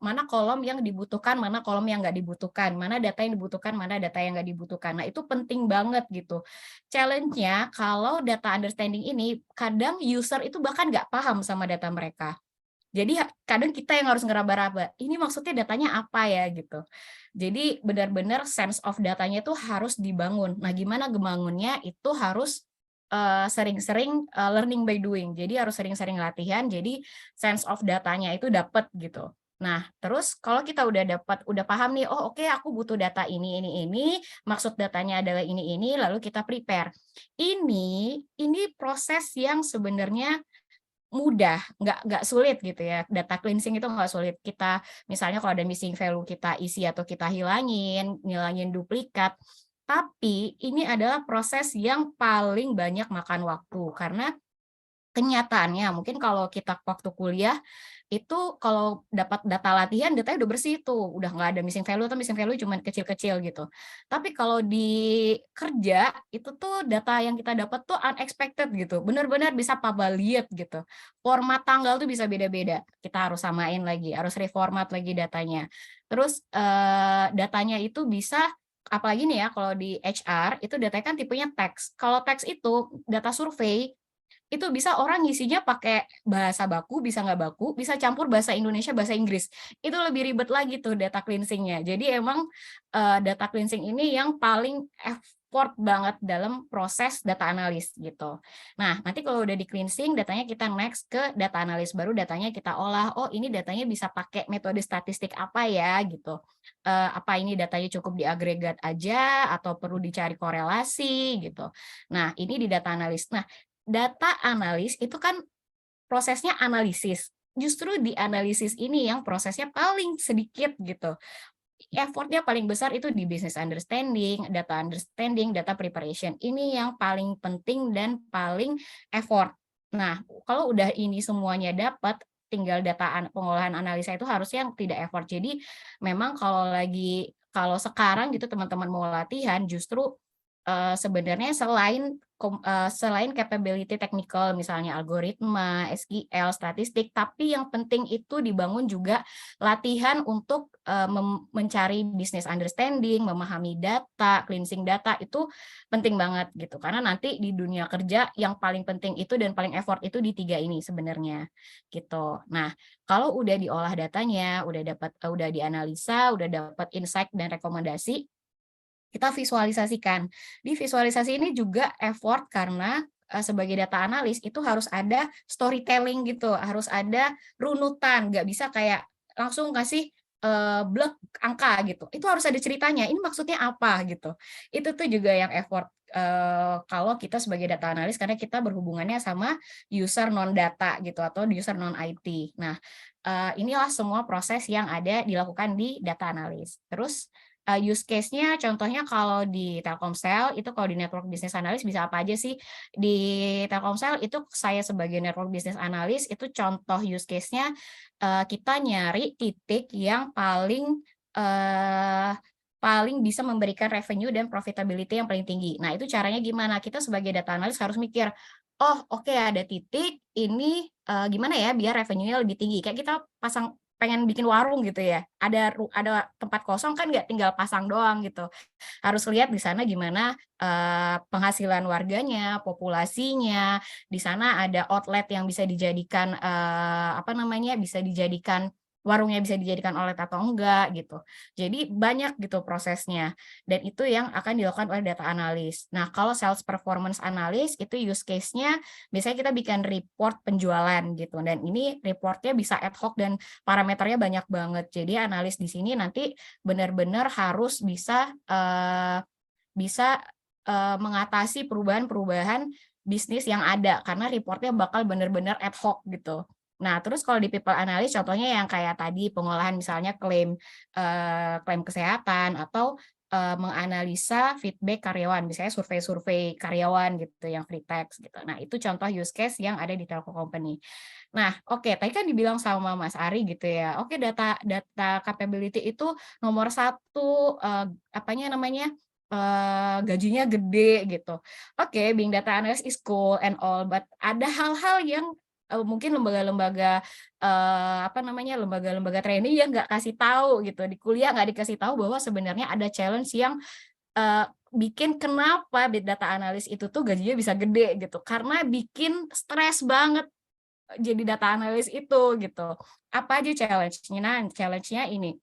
Mana kolom yang dibutuhkan, mana kolom yang nggak dibutuhkan, mana data yang dibutuhkan, mana data yang nggak dibutuhkan. Nah itu penting banget gitu. Challenge-nya kalau data understanding ini kadang user itu bahkan nggak paham sama data mereka. Jadi kadang kita yang harus ngeraba-raba, ini maksudnya datanya apa ya gitu. Jadi benar-benar sense of datanya itu harus dibangun. Nah gimana ngebangunnya itu harus sering-sering learning by doing. Jadi harus sering-sering latihan, jadi sense of datanya itu dapat gitu. Nah terus kalau kita udah paham nih, oh oke aku butuh data ini, maksud datanya adalah ini, lalu kita prepare. Ini proses yang sebenarnya mudah, nggak sulit gitu ya. Data cleansing itu nggak sulit. Kita misalnya kalau ada missing value kita isi atau kita ngilangin duplikat. Tapi ini adalah proses yang paling banyak makan waktu karena kenyataannya mungkin kalau kita waktu kuliah itu kalau dapat data latihan, datanya udah bersih tuh, udah nggak ada missing value atau missing value cuman kecil-kecil gitu. Tapi kalau di kerja itu tuh data yang kita dapat tuh unexpected gitu, benar-benar bisa pabaliet gitu. Format tanggal tuh bisa beda-beda. Kita harus samain lagi, harus reformat lagi datanya. Terus datanya itu bisa apalagi nih ya kalau di HR itu datanya kan tipenya teks. Kalau teks itu data survei itu bisa orang ngisinya pakai bahasa baku, bisa nggak baku, bisa campur bahasa Indonesia, bahasa Inggris. Itu lebih ribet lagi tuh data cleansing-nya. Jadi emang data cleansing ini yang paling effort banget dalam proses data analis gitu. Nah, nanti kalau udah di cleansing, datanya kita next ke data analis. Baru datanya kita olah, oh ini datanya bisa pakai metode statistik apa ya gitu. Apa ini datanya cukup diagregat aja atau perlu dicari korelasi gitu. Nah, ini di data analis. Nah, data analis itu kan prosesnya analisis. Justru di analisis ini yang prosesnya paling sedikit gitu. Effortnya paling besar itu di business understanding, data preparation. Ini yang paling penting dan paling effort. Nah, kalau udah ini semuanya dapat, tinggal pengolahan analisa itu harusnya yang tidak effort. Jadi memang kalau sekarang gitu teman-teman mau latihan justru sebenarnya selain capability technical misalnya algoritma, SQL, statistik, tapi yang penting itu dibangun juga latihan untuk mencari business understanding, memahami data, cleansing data itu penting banget gitu. Karena nanti di dunia kerja yang paling penting itu dan paling effort itu di 3 ini sebenarnya gitu. Nah, kalau udah diolah datanya, udah dianalisa, udah dapat insight dan rekomendasi, kita visualisasikan. Di visualisasi ini juga effort karena sebagai data analis itu harus ada storytelling gitu, harus ada runutan, nggak bisa kayak langsung kasih blek angka gitu. Itu harus ada ceritanya, ini maksudnya apa gitu. Itu tuh juga yang effort kalau kita sebagai data analis karena kita berhubungannya sama user non data gitu atau user non IT. Nah, inilah semua proses yang ada dilakukan di data analis. Terus use case-nya contohnya kalau di Telkomsel itu kalau di network business analyst bisa apa aja sih? Di Telkomsel itu saya sebagai network business analyst itu contoh use case-nya kita nyari titik yang paling bisa memberikan revenue dan profitability yang paling tinggi. Nah, itu caranya gimana? Kita sebagai data analyst harus mikir, oh oke, ada titik ini gimana ya biar revenue-nya lebih tinggi. Kayak kita pengen bikin warung gitu ya, ada tempat kosong kan nggak tinggal pasang doang gitu. Harus lihat di sana gimana penghasilan warganya, populasinya, di sana ada outlet yang bisa dijadikan bisa dijadikan warungnya bisa dijadikan outlet atau enggak gitu. Jadi banyak gitu prosesnya dan itu yang akan dilakukan oleh data analis. Nah, kalau sales performance analyst itu use case-nya biasanya kita bikin report penjualan gitu dan ini reportnya bisa ad hoc dan parameternya banyak banget. Jadi analis di sini nanti benar-benar harus bisa mengatasi perubahan-perubahan bisnis yang ada karena reportnya bakal benar-benar ad hoc gitu. Nah, terus kalau di people analyst contohnya yang kayak tadi pengolahan misalnya klaim kesehatan atau menganalisa feedback karyawan, misalnya survei-survei karyawan gitu yang free text gitu. Nah, itu contoh use case yang ada di telco company. Nah, oke, tadi kan dibilang sama Mas Ari gitu ya. Oke, data capability itu nomor 1 gajinya gede gitu. Oke, being data analyst is cool and all, but ada hal-hal yang mungkin lembaga-lembaga lembaga-lembaga training yang nggak kasih tahu gitu di kuliah, nggak dikasih tahu bahwa sebenarnya ada challenge yang bikin kenapa data analis itu tuh gajinya bisa gede gitu karena bikin stres banget jadi data analis itu gitu. Apa aja challenge-nya? Nah, challenge-nya ini.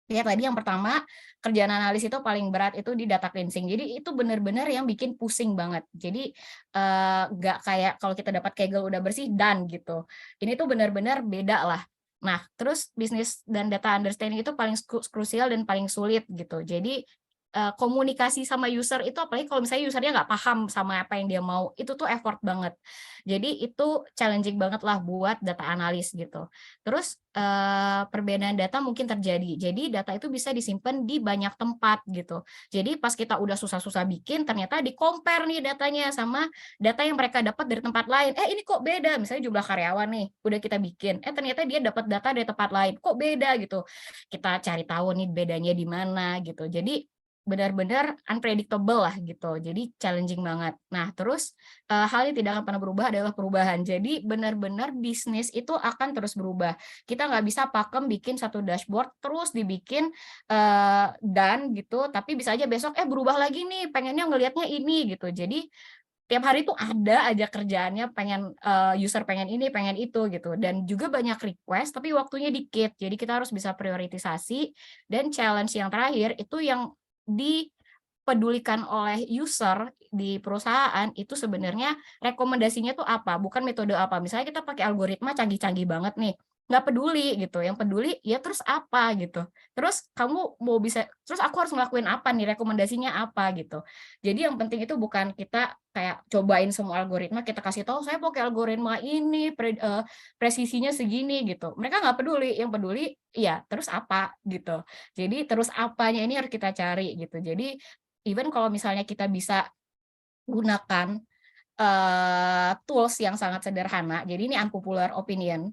Ya tadi yang pertama, kerjaan analis itu paling berat itu di data cleansing. Jadi itu benar-benar yang bikin pusing banget. Jadi nggak kayak kalau kita dapat Kaggle udah bersih dan gitu. Ini tuh benar-benar beda lah. Nah, terus bisnis dan data understanding itu paling krusial dan paling sulit gitu. Jadi komunikasi sama user itu, apalagi kalau misalnya usernya nggak paham sama apa yang dia mau, itu tuh effort banget. Jadi itu challenging banget lah buat data analis gitu. Terus perbedaan data mungkin terjadi. Jadi data itu bisa disimpan di banyak tempat gitu. Jadi pas kita udah susah-susah bikin, ternyata di-compare nih datanya sama data yang mereka dapat dari tempat lain. Ini kok beda? Misalnya jumlah karyawan nih, udah kita bikin. Ternyata dia dapat data dari tempat lain. Kok beda gitu? Kita cari tahu nih bedanya di mana gitu. Jadi benar-benar unpredictable lah gitu. Jadi challenging banget. Nah, terus hal yang tidak akan pernah berubah adalah perubahan. Jadi benar-benar bisnis itu akan terus berubah. Kita nggak bisa pakem bikin satu dashboard terus dibikin dan gitu, tapi bisa aja besok berubah lagi nih, pengennya ngelihatnya ini gitu. Jadi tiap hari tuh ada aja kerjaannya, pengen user pengen ini, pengen itu gitu. Dan juga banyak request tapi waktunya dikit. Jadi kita harus bisa prioritisasi, dan challenge yang terakhir itu yang dipedulikan oleh user di perusahaan itu sebenarnya rekomendasinya tuh apa, bukan metode apa. Misalnya kita pakai algoritma canggih-canggih banget nih, nggak peduli gitu, yang peduli ya terus apa gitu. Terus kamu mau bisa, terus aku harus ngelakuin apa nih, rekomendasinya apa gitu. Jadi yang penting itu bukan kita kayak cobain semua algoritma, kita kasih tahu saya pakai algoritma ini, presisinya segini gitu. Mereka nggak peduli, yang peduli ya terus apa gitu. Jadi terus apanya ini harus kita cari gitu. Jadi even kalau misalnya kita bisa gunakan tools yang sangat sederhana, jadi ini unpopular opinion,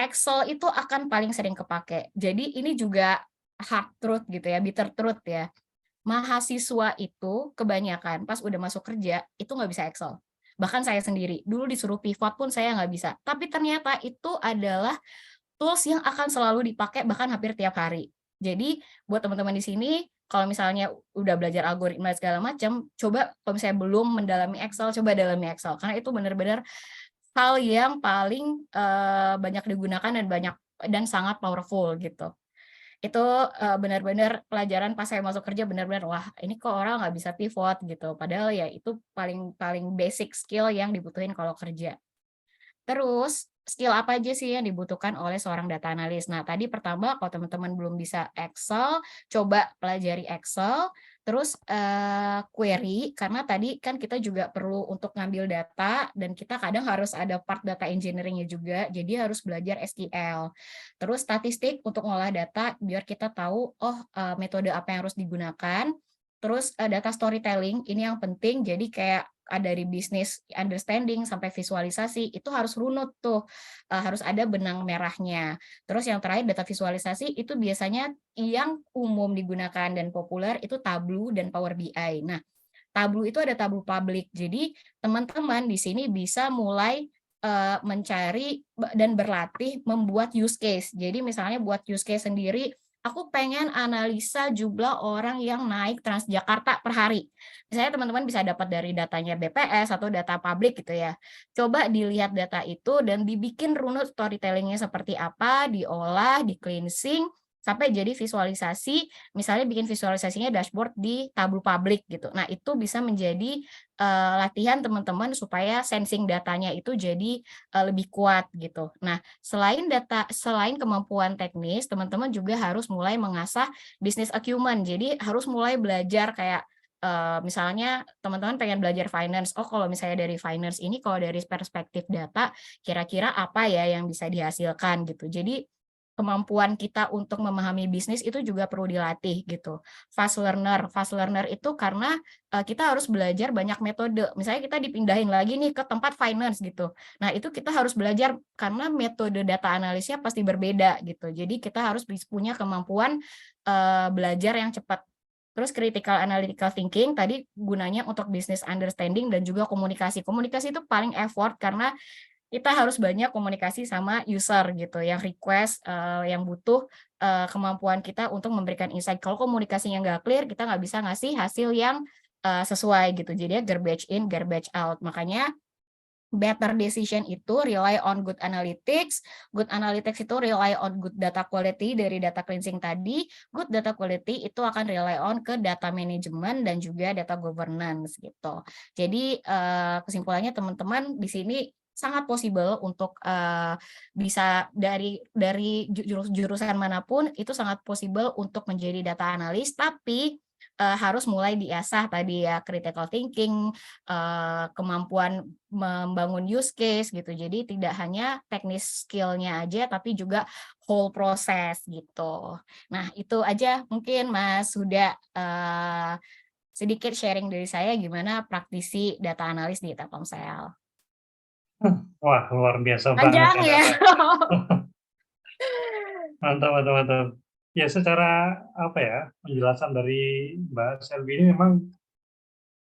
Excel itu akan paling sering kepake. Jadi ini juga hard truth gitu ya, bitter truth ya. Mahasiswa itu kebanyakan pas udah masuk kerja itu nggak bisa Excel. Bahkan saya sendiri, dulu disuruh pivot pun saya nggak bisa. Tapi ternyata itu adalah tools yang akan selalu dipakai bahkan hampir tiap hari. Jadi buat teman-teman di sini, kalau misalnya udah belajar algoritma segala macam, coba kalau misalnya belum mendalami Excel, coba dalami Excel. Karena itu benar-benar hal yang paling banyak digunakan dan sangat powerful gitu. Itu benar-benar pelajaran pas saya masuk kerja, benar-benar wah ini kok orang nggak bisa pivot gitu. Padahal ya itu paling paling basic skill yang dibutuhin kalau kerja. Terus, skill apa aja sih yang dibutuhkan oleh seorang data analis? Nah, tadi pertama kalau teman-teman belum bisa Excel, coba pelajari Excel, terus query, karena tadi kan kita juga perlu untuk ngambil data, dan kita kadang harus ada part data engineering-nya juga, jadi harus belajar SQL. Terus statistik untuk ngolah data, biar kita tahu, metode apa yang harus digunakan. Terus data storytelling, ini yang penting, jadi kayak dari bisnis understanding sampai visualisasi itu harus runut tuh, harus ada benang merahnya. Terus yang terakhir data visualisasi itu biasanya yang umum digunakan dan populer itu Tableau dan Power BI. Nah, Tableau itu ada Tableau publik, jadi teman-teman di sini bisa mulai mencari dan berlatih membuat use case. Jadi misalnya buat use case sendiri, aku pengen analisa jumlah orang yang naik Transjakarta per hari. Misalnya teman-teman bisa dapat dari datanya BPS atau data publik gitu ya. Coba dilihat data itu dan dibikin runut storytelling-nya seperti apa, diolah, di cleansing, sampai jadi visualisasi, misalnya bikin visualisasinya dashboard di Tableau publik gitu. Nah, itu bisa menjadi latihan teman-teman supaya sensing datanya itu jadi lebih kuat gitu. Nah, selain kemampuan teknis, teman-teman juga harus mulai mengasah business acumen. Jadi harus mulai belajar kayak misalnya teman-teman pengen belajar finance. Kalau misalnya dari finance ini, kalau dari perspektif data, kira-kira apa ya yang bisa dihasilkan gitu. Jadi kemampuan kita untuk memahami bisnis itu juga perlu dilatih gitu. Fast learner itu karena kita harus belajar banyak metode. Misalnya kita dipindahin lagi nih ke tempat finance gitu. Nah, itu kita harus belajar karena metode data analisnya pasti berbeda gitu. Jadi kita harus punya kemampuan belajar yang cepat. Terus critical analytical thinking tadi gunanya untuk business understanding dan juga komunikasi. Komunikasi itu paling effort karena kita harus banyak komunikasi sama user gitu, yang request, yang butuh kemampuan kita untuk memberikan insight. Kalau komunikasinya nggak clear, kita nggak bisa ngasih hasil yang sesuai gitu. Jadi garbage in, garbage out. Makanya better decision itu rely on good analytics itu rely on good data quality dari data cleansing tadi, good data quality itu akan rely on ke data management dan juga data governance gitu. Jadi kesimpulannya teman-teman di sini sangat possible untuk bisa dari jurusan manapun itu sangat possible untuk menjadi data analis, tapi harus mulai diasah tadi ya, critical thinking, kemampuan membangun use case gitu. Jadi tidak hanya teknis skill-nya aja, tapi juga whole proses gitu. Nah, itu aja mungkin Mas Huda, sedikit sharing dari saya gimana praktisi data analis di Telkomsel. Wah, luar biasa banget Panjang ya ya. Nata. Mantap, mantap, mantap. Ya, secara apa ya, penjelasan dari Mbak Selvi ini memang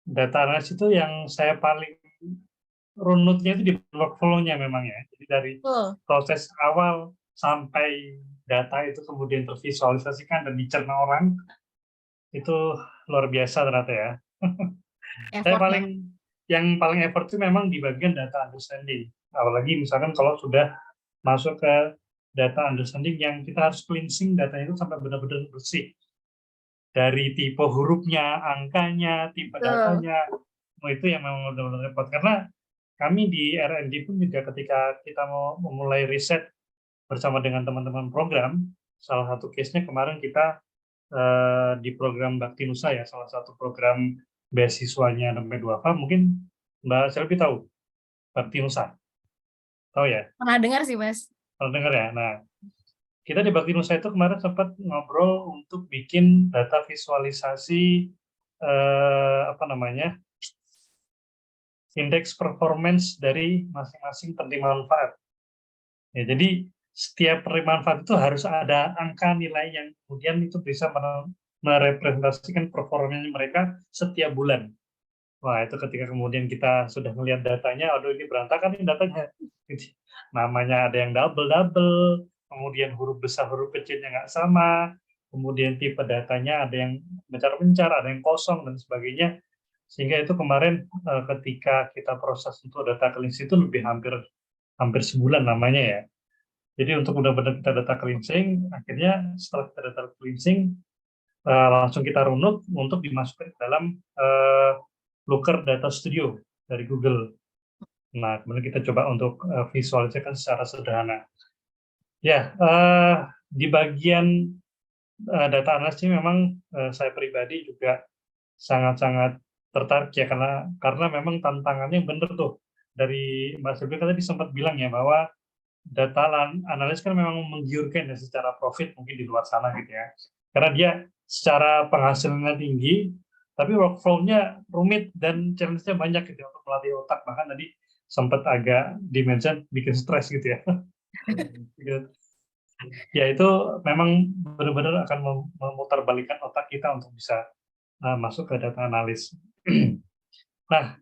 data analis itu yang saya paling runutnya itu di workflow-nya memang ya. Jadi dari Betul, proses awal sampai data itu kemudian tervisualisasikan dan dicerna orang, itu luar biasa ternyata ya. Saya effort banget. yang paling effort itu memang di bagian data understanding. Apalagi misalkan kalau sudah masuk ke data understanding yang kita harus cleansing datanya itu sampai benar-benar bersih. Dari tipe hurufnya, angkanya, tipe Betul. datanya, itu yang memang benar-benar repot. Karena kami di R&D pun juga ketika kita mau memulai riset bersama dengan teman-teman program, salah satu case-nya kemarin kita di program Bakti Nusa ya, salah satu program beasiswanya Dompet Duafa, mungkin Mbak Selvi tahu Bakti Nusa, tahu ya? Pernah dengar sih, Mas. Kalau dengar ya. Nah, kita di Bakti Nusa itu kemarin sempat ngobrol untuk bikin data visualisasi apa namanya, indeks performance dari masing-masing penerima manfaat. Ya, jadi setiap penerima manfaat itu harus ada angka nilai yang kemudian itu bisa merepresentasikan performanya mereka setiap bulan. Wah, itu ketika kemudian kita sudah melihat datanya, aduh ini berantakan ini datanya. Namanya ada yang double-double, kemudian huruf besar, huruf kecilnya nggak sama, kemudian tipe datanya ada yang mencar-mencar, ada yang kosong, dan sebagainya. Sehingga itu kemarin ketika kita proses untuk data cleansing itu lebih hampir sebulan namanya ya. Jadi untuk benar-benar kita data cleansing, akhirnya setelah kita data cleansing, langsung kita runut untuk dimasukkan ke dalam Looker Data Studio dari Google. Nah, kemudian kita coba untuk visualisasikan secara sederhana. Ya, di bagian data analis ini memang saya pribadi juga sangat-sangat tertarik ya, karena memang tantangannya benar tuh. Dari Mbak Silvi tadi sempat bilang ya bahwa data analis kan memang menggiurkan ya secara profit mungkin di luar sana gitu ya. Karena dia secara penghasilannya tinggi, tapi workflow-nya rumit dan challenge-nya banyak gitu ya, untuk melatih otak. Bahkan tadi sempat agak dimention bikin stres gitu ya. Ya itu memang benar-benar akan memutarbalikkan otak kita untuk bisa masuk ke data analis. Nah,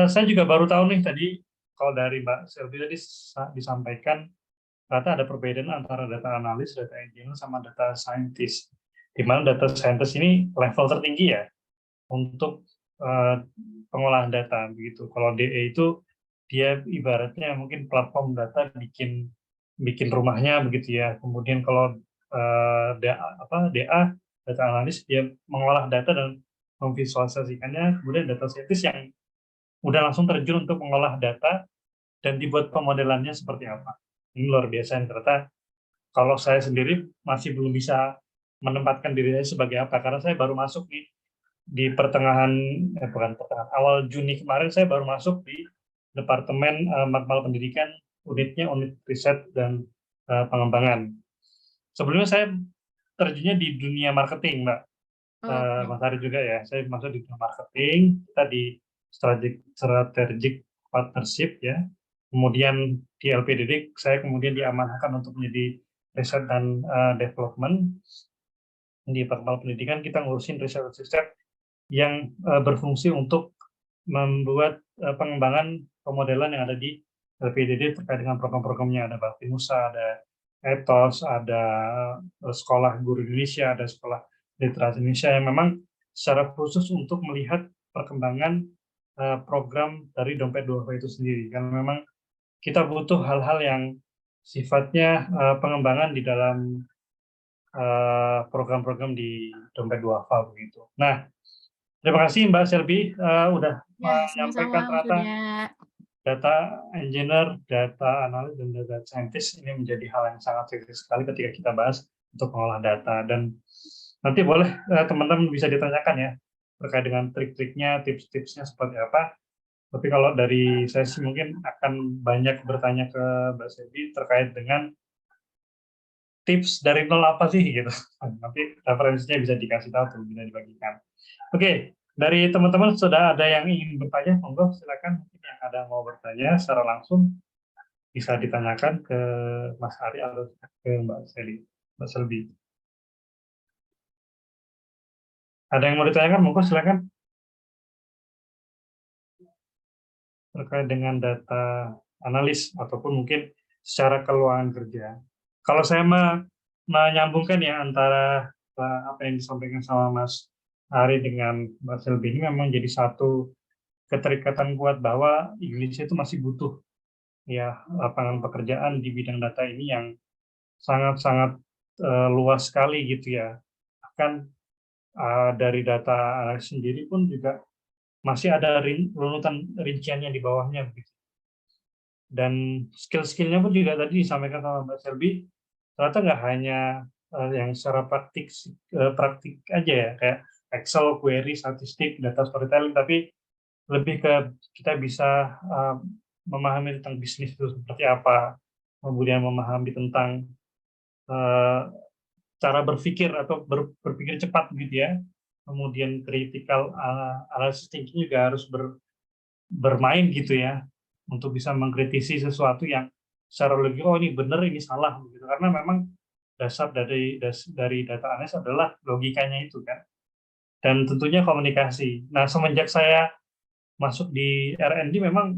saya juga baru tahu nih tadi kalau dari Mbak Selvi tadi disampaikan ternyata ada perbedaan antara data analis, data engineer, sama data scientist. Di mana data scientist ini level tertinggi ya untuk pengolahan data begitu. Kalau DE itu dia ibaratnya mungkin platform data bikin rumahnya begitu ya. Kemudian kalau DA data analis dia mengolah data dan memvisualisasikannya. Kemudian data scientist yang udah langsung terjun untuk mengolah data dan dibuat pemodelannya seperti apa. Ini luar biasa. Ternyata kalau saya sendiri masih belum bisa menempatkan diri saya sebagai apa, karena saya baru masuk nih di bukan pertengahan, awal Juni kemarin saya baru masuk di Departemen Makmal Pendidikan, unit riset dan pengembangan. Sebelumnya saya terjunnya di dunia marketing, Mbak. Mas Ari juga ya, saya masuk di dunia marketing, kita di strategic partnership ya. Kemudian di LPDD saya kemudian diamanahkan untuk menjadi riset dan development. Di Makmal Pendidikan kita ngurusin riset-riset yang berfungsi untuk membuat pengembangan pemodelan yang ada di LPDD terkait dengan program-programnya. Ada Bakti Nusa, ada Ethos, ada Sekolah Guru Indonesia, ada Sekolah Literasi Indonesia yang memang secara khusus untuk melihat perkembangan program dari Dompet Duafa itu sendiri. Karena memang kita butuh hal-hal yang sifatnya pengembangan di dalam program-program di Dompet Duafa begitu. Nah, terima kasih Mbak Selvi udah Ya, menyampaikan sama-sama Mas ternyata Huda. data engineer, data analis, dan data scientist ini menjadi hal yang sangat kritis sekali ketika kita bahas untuk mengolah data. Dan Nanti boleh teman-teman bisa ditanyakan ya terkait dengan trik-triknya, tips-tipsnya seperti apa. Tapi kalau dari saya sih mungkin akan banyak bertanya ke Mbak Sebi terkait dengan tips dari nol apa sih gitu. Nanti referensinya bisa dikasih tahu tuh, bisa dibagikan. Oke, dari teman-teman sudah ada yang ingin bertanya, monggo silakan. Mungkin yang ada mau bertanya secara langsung bisa ditanyakan ke Mas Ari atau ke Mbak Selby. Mbak Selby. Ada yang mau ditanyakan, monggo silakan. Terkait dengan data analis ataupun mungkin secara keuangan kerja. Kalau saya menyambungkan ya antara apa yang disampaikan sama Mas Ari dengan Mbak Selby ini memang jadi satu keterikatan kuat bahwa Indonesia itu masih butuh ya lapangan pekerjaan di bidang data ini yang sangat-sangat luas sekali gitu ya. Bahkan dari data analis sendiri pun juga masih ada runutan rinciannya di bawahnya begitu. Dan skill-skillnya pun juga tadi disampaikan sama Mbak Selby, ternyata nggak hanya yang secara praktik aja ya, kayak Excel, query, statistik, data storytelling, tapi lebih ke kita bisa memahami tentang bisnis itu seperti apa, kemudian memahami tentang cara berpikir atau berpikir cepat gitu ya, kemudian critical analysis thinking juga harus bermain gitu ya, untuk bisa mengkritisi sesuatu yang secara logika, oh ini benar, ini salah gitu. Karena memang dasar dari data analis adalah logikanya itu kan. Dan tentunya komunikasi. Nah, semenjak saya masuk di R&D memang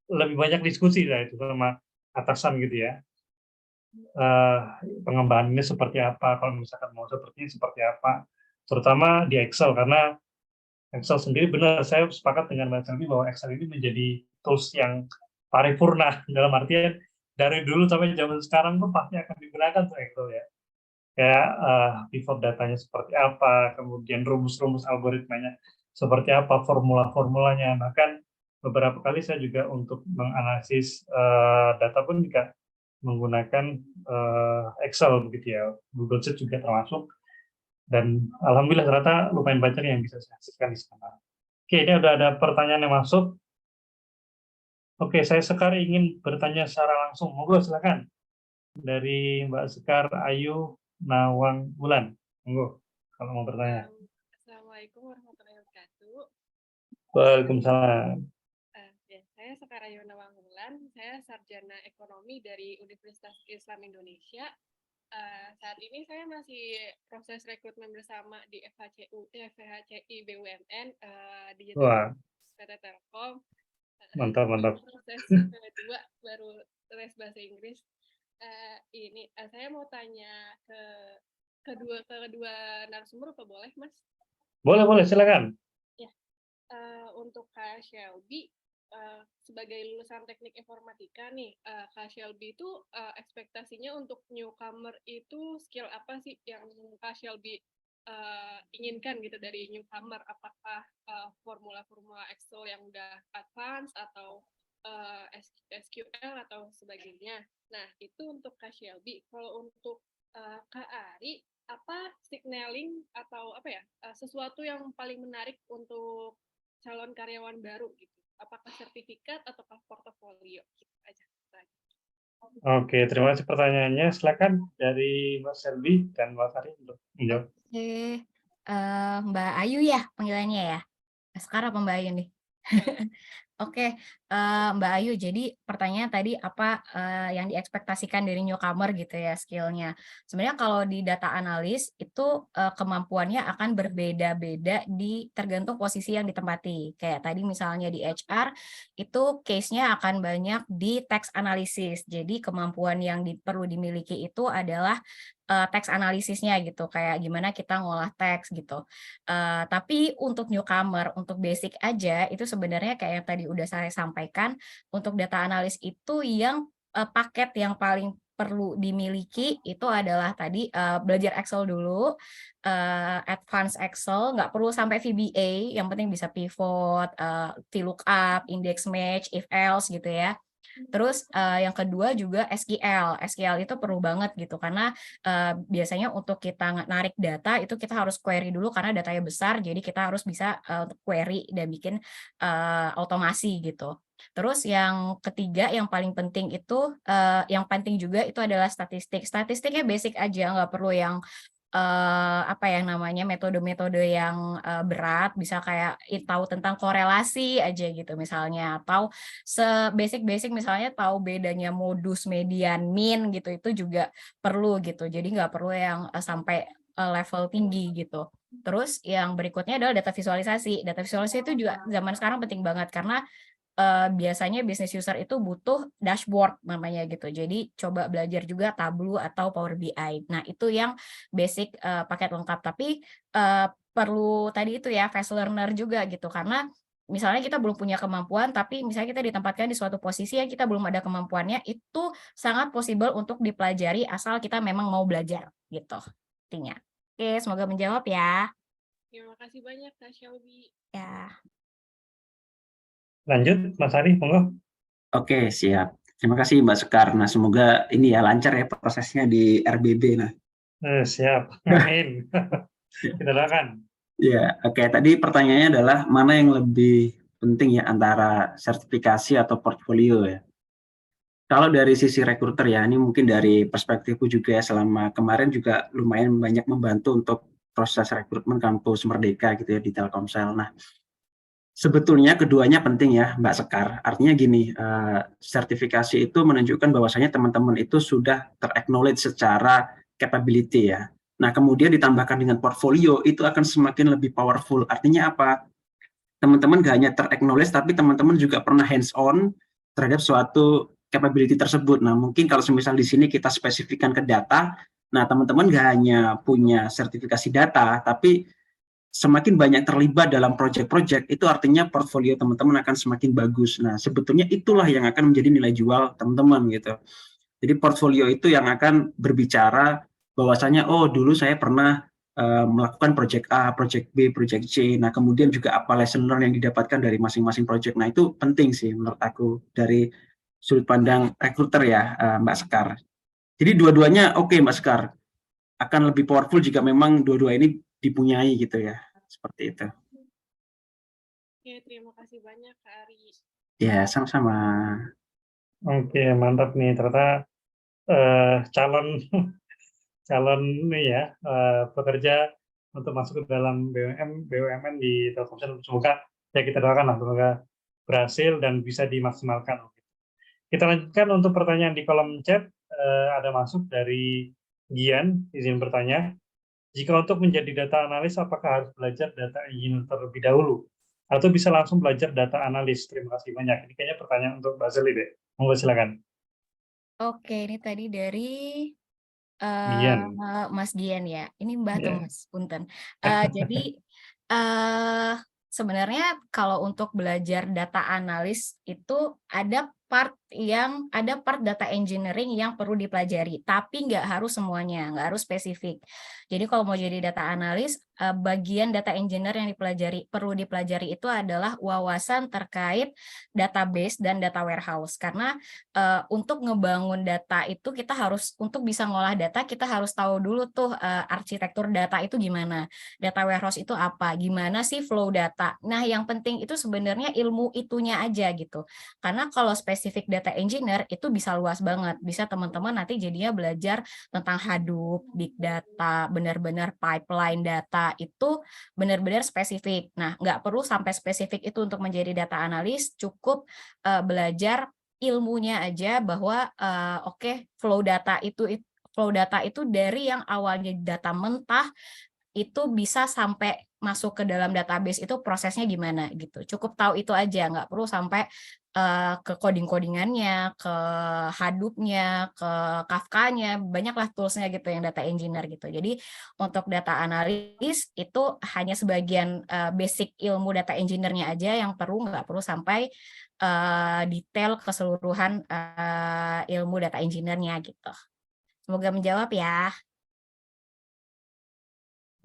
lebih banyak diskusi lah itu sama atasan gitu ya. Pengembangannya seperti apa, kalau misalkan mau seperti ini seperti apa. Terutama di Excel, karena Excel sendiri benar, saya sepakat dengan Mbak Selvi bahwa Excel ini menjadi tools yang paripurna, dalam artian dari dulu sampai zaman sekarang pun pasti akan digunakan tuh Excel ya. Kayak pivot datanya seperti apa, kemudian rumus-rumus algoritmanya seperti apa, formula-formulanya. Bahkan beberapa kali saya juga untuk menganalisis data pun juga menggunakan Excel begitu ya. Google Sheet juga termasuk. Dan alhamdulillah ternyata lumayan banyak yang bisa saya hasilkan di sana. Oke, ini udah ada pertanyaan yang masuk. Oke, saya Sekar ingin bertanya secara langsung. Monggo silakan. Dari Mbak Sekar Ayu Nawang Bulan. Monggo kalau mau bertanya. Assalamualaikum warahmatullahi wabarakatuh. Waalaikumsalam. Saya Sekar Ayu Nawang Bulan. Saya sarjana ekonomi dari Universitas Islam Indonesia. Saat ini saya masih proses rekrutmen bersama di FHCI BUMN Digital PT Telkom. Mantap. Proses kedua baru les bahasa Inggris. Ini saya mau tanya ke kedua narasumber, apa boleh, Mas? Boleh, silakan. Ya, untuk Kak Shelby, sebagai lulusan teknik informatika nih, Kak Shelby itu ekspektasinya untuk newcomer itu skill apa sih yang Kak Shelby inginkan gitu dari newcomer? Apakah formula-formula Excel yang udah advance atau SQL atau sebagainya? Nah, itu untuk Kak Shelby. Kalau untuk Kak Ari, apa signaling atau apa ya, sesuatu yang paling menarik untuk calon karyawan baru gitu? Apakah sertifikat ataukah portofolio? Gitu aja. Oke, terima kasih pertanyaannya. Silakan dari Mas Selby dan Mas Ari untuk menjawab. Oke, Mbak Ayu ya panggilannya ya? Sekarang apa Mbak Ayu nih? Oke, Mbak Ayu, jadi pertanyaan tadi apa yang diekspektasikan dari newcomer gitu ya skill-nya. Sebenarnya kalau di data analis itu kemampuannya akan berbeda-beda tergantung posisi yang ditempati. Kayak tadi misalnya di HR itu case-nya akan banyak di text analysis. Jadi kemampuan yang perlu dimiliki itu adalah teks analisisnya gitu, kayak gimana kita ngolah teks gitu. Tapi untuk newcomer, untuk basic aja, itu sebenarnya kayak yang tadi udah saya sampaikan, untuk data analis itu yang paket yang paling perlu dimiliki itu adalah tadi belajar Excel dulu, advance Excel, nggak perlu sampai VBA, yang penting bisa pivot, VLOOKUP, index match, if else gitu ya. Terus yang kedua juga SQL. SQL itu perlu banget gitu karena biasanya untuk kita narik data itu kita harus query dulu karena datanya besar, jadi kita harus bisa untuk query dan bikin otomasi gitu. Terus yang ketiga yang paling penting itu yang penting juga itu adalah statistik. Statistiknya basic aja, nggak perlu yang apa ya namanya, metode-metode yang berat, bisa kayak tahu tentang korelasi aja gitu misalnya, atau se-basic-basic misalnya tahu bedanya modus, median, mean gitu, itu juga perlu gitu. Jadi nggak perlu yang sampai level tinggi gitu. Terus yang berikutnya adalah data visualisasi. Data visualisasi itu juga zaman sekarang penting banget karena biasanya business user itu butuh dashboard namanya gitu. Jadi coba belajar juga Tableau atau Power BI. Nah, itu yang basic paket lengkap. Tapi perlu tadi itu ya fast learner juga gitu karena misalnya kita belum punya kemampuan tapi misalnya kita ditempatkan di suatu posisi yang kita belum ada kemampuannya, itu sangat possible untuk dipelajari asal kita memang mau belajar gitu intinya. Oke, semoga menjawab ya. Terima kasih banyak Kak Shelby. Ya. Lanjut, Mas Ari, monggo. Oke, siap. Terima kasih Mbak Sekar. Nah, semoga ini ya lancar ya prosesnya di RBB. Nah, Siap, amin. Kita doakan. ya, oke. Tadi pertanyaannya adalah mana yang lebih penting ya antara sertifikasi atau portfolio ya. Kalau dari sisi rekruter ya, ini mungkin dari perspektifku juga ya, selama kemarin juga lumayan banyak membantu untuk proses rekrutmen kampus Merdeka gitu ya di Telkomsel. Nah, sebetulnya keduanya penting ya, Mbak Sekar. Artinya gini, sertifikasi itu menunjukkan bahwasanya teman-teman itu sudah ter-acknowledge secara capability ya. Nah, kemudian ditambahkan dengan portfolio, itu akan semakin lebih powerful. Artinya apa? Teman-teman gak hanya ter-acknowledge, tapi teman-teman juga pernah hands-on terhadap suatu capability tersebut. Nah, mungkin kalau semisal di sini kita spesifikkan ke data, nah teman-teman gak hanya punya sertifikasi data, tapi semakin banyak terlibat dalam proyek-proyek, itu artinya portfolio teman-teman akan semakin bagus. Nah, sebetulnya itulah yang akan menjadi nilai jual teman-teman gitu. Jadi portfolio itu yang akan berbicara bahwasanya, oh dulu saya pernah melakukan proyek A, proyek B, proyek C. Nah, kemudian juga apa lesson learn yang didapatkan dari masing-masing proyek. Nah, itu penting sih menurut aku dari sudut pandang rekruter ya, Mbak Sekar. Jadi dua-duanya oke, Mbak Sekar. Akan lebih powerful jika memang dua-dua ini dipunyai gitu ya. Seperti itu. Oke, terima kasih banyak Kak Ari. Ya, sama-sama. Oke, mantap nih. Ternyata calon calon ini ya pekerja untuk masuk ke dalam BUMN di Telkomsel, semoga ya kita doakan lah, semoga berhasil dan bisa dimaksimalkan. Kita lanjutkan untuk pertanyaan di kolom chat. Ada masuk dari Gian, izin bertanya. Jika untuk menjadi data analis, apakah harus belajar data engineer terlebih dahulu? Atau bisa langsung belajar data analis? Terima kasih banyak. Ini kayaknya pertanyaan untuk Mbak Zeli deh. Monggo silakan. Oke, ini tadi dari Gian. Mas Gian ya. Ini Mbak atau Ya. Mas? Punten. Jadi sebenarnya kalau untuk belajar data analis itu ada part data engineering yang perlu dipelajari, tapi nggak harus semuanya, nggak harus spesifik. Jadi kalau mau jadi data analis, bagian data engineer yang perlu dipelajari itu adalah wawasan terkait database dan data warehouse. Karena untuk ngebangun data itu kita harus, untuk bisa ngolah data kita harus tahu dulu tuh arsitektur data itu gimana, data warehouse itu apa, gimana sih flow data. Nah, yang penting itu sebenarnya ilmu itunya aja gitu. Karena kalau spesifik data engineer itu bisa luas banget. Bisa teman-teman nanti jadinya belajar tentang Hadoop, big data, benar-benar pipeline data itu benar-benar spesifik. Nah, nggak perlu sampai spesifik itu untuk menjadi data analis, cukup belajar ilmunya aja bahwa oke, flow data itu dari yang awalnya data mentah itu bisa sampai masuk ke dalam database itu prosesnya gimana gitu. Cukup tahu itu aja, nggak perlu sampai ke coding-codingannya, ke Hadoop-nya, ke Kafka-nya, banyaklah tools-nya gitu yang data engineer gitu. Jadi untuk data analis itu hanya sebagian basic ilmu data engineer-nya aja yang nggak perlu sampai detail keseluruhan ilmu data engineer-nya gitu. Semoga menjawab ya.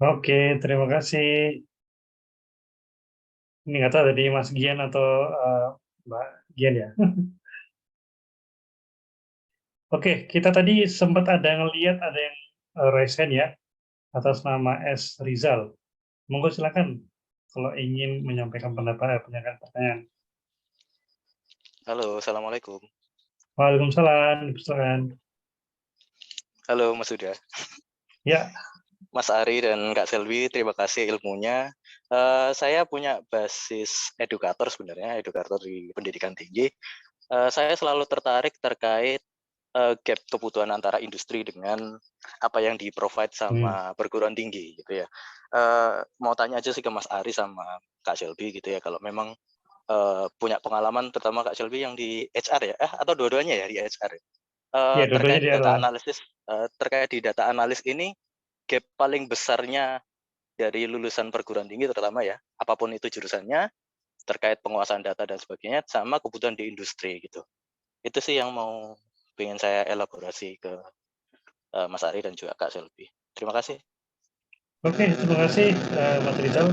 Oke, terima kasih. Ini nggak tahu tadi Mas Gian atau Mbak Gian ya. Oke, kita tadi sempat ada ngelihat ada yang raise hand ya, atas nama S. Rizal. Monggo silakan kalau ingin menyampaikan pendapat, menyampaikan pertanyaan. Halo, Assalamualaikum. Waalaikumsalam, silakan. Halo Mas Huda. Ya, Mas Ari dan Kak Selvi, terima kasih ilmunya. Saya punya basis edukator sebenarnya, edukator di pendidikan tinggi. Saya selalu tertarik terkait gap kebutuhan antara industri dengan apa yang di-provide sama perguruan tinggi gitu ya. Mau tanya aja sih ke Mas Ari sama Kak Selvi gitu ya, kalau memang punya pengalaman terutama Kak Selvi yang di HR ya, atau dua-duanya ya di HR. ya dua-duanya Terkait di data awal. analisis, terkait di data analis ini gap paling besarnya dari lulusan perguruan tinggi terutama ya, apapun itu jurusannya, terkait penguasaan data dan sebagainya, sama kebutuhan di industri gitu. Itu sih yang pengen saya elaborasi ke Mas Ari dan juga Kak Selvi. Terima kasih. Oke, terima kasih Mas Rizal.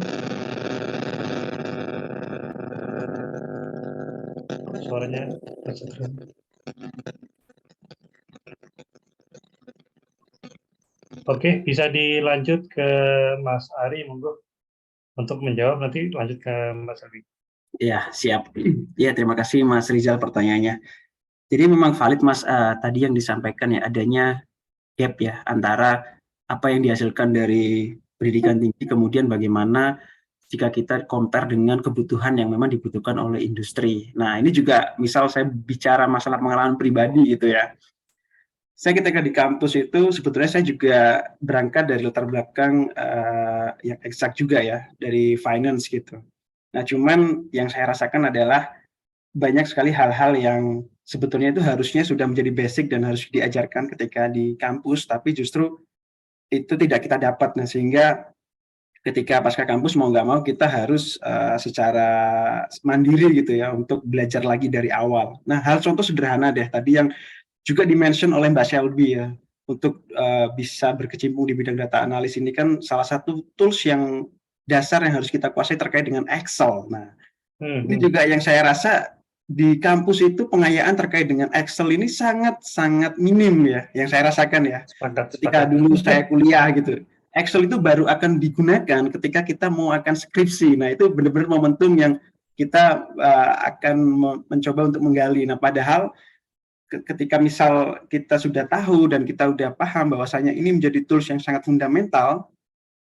Suaranya tersedot. Oke, bisa dilanjut ke Mas Ari, monggo untuk menjawab, nanti lanjut ke Mas Ari. Ya, siap. Ya, terima kasih Mas Rizal pertanyaannya. Jadi memang valid Mas, tadi yang disampaikan ya, adanya gap ya antara apa yang dihasilkan dari pendidikan tinggi, kemudian bagaimana jika kita compare dengan kebutuhan yang memang dibutuhkan oleh industri. Nah, ini juga misal saya bicara masalah pengalaman pribadi gitu ya. Saya ketika di kampus itu sebetulnya saya juga berangkat dari latar belakang yang eksak juga ya, dari finance gitu. Nah, cuman yang saya rasakan adalah banyak sekali hal-hal yang sebetulnya itu harusnya sudah menjadi basic dan harus diajarkan ketika di kampus, tapi justru itu tidak kita dapat. Nah, sehingga ketika pasca kampus mau nggak mau kita harus secara mandiri gitu ya untuk belajar lagi dari awal. Nah, hal contoh sederhana deh tadi yang juga dimention oleh Mbak Shelby ya, untuk bisa berkecimpung di bidang data analis ini kan salah satu tools yang dasar yang harus kita kuasai terkait dengan Excel. Nah, ini juga yang saya rasa di kampus itu pengayaan terkait dengan Excel ini sangat-sangat minim ya, yang saya rasakan ya. Ketika dulu saya kuliah gitu, Excel itu baru akan digunakan ketika kita mau akan skripsi. Nah, itu benar-benar momentum yang kita akan mencoba untuk menggali. Nah, padahal ketika misal kita sudah tahu dan kita sudah paham bahwasanya ini menjadi tools yang sangat fundamental,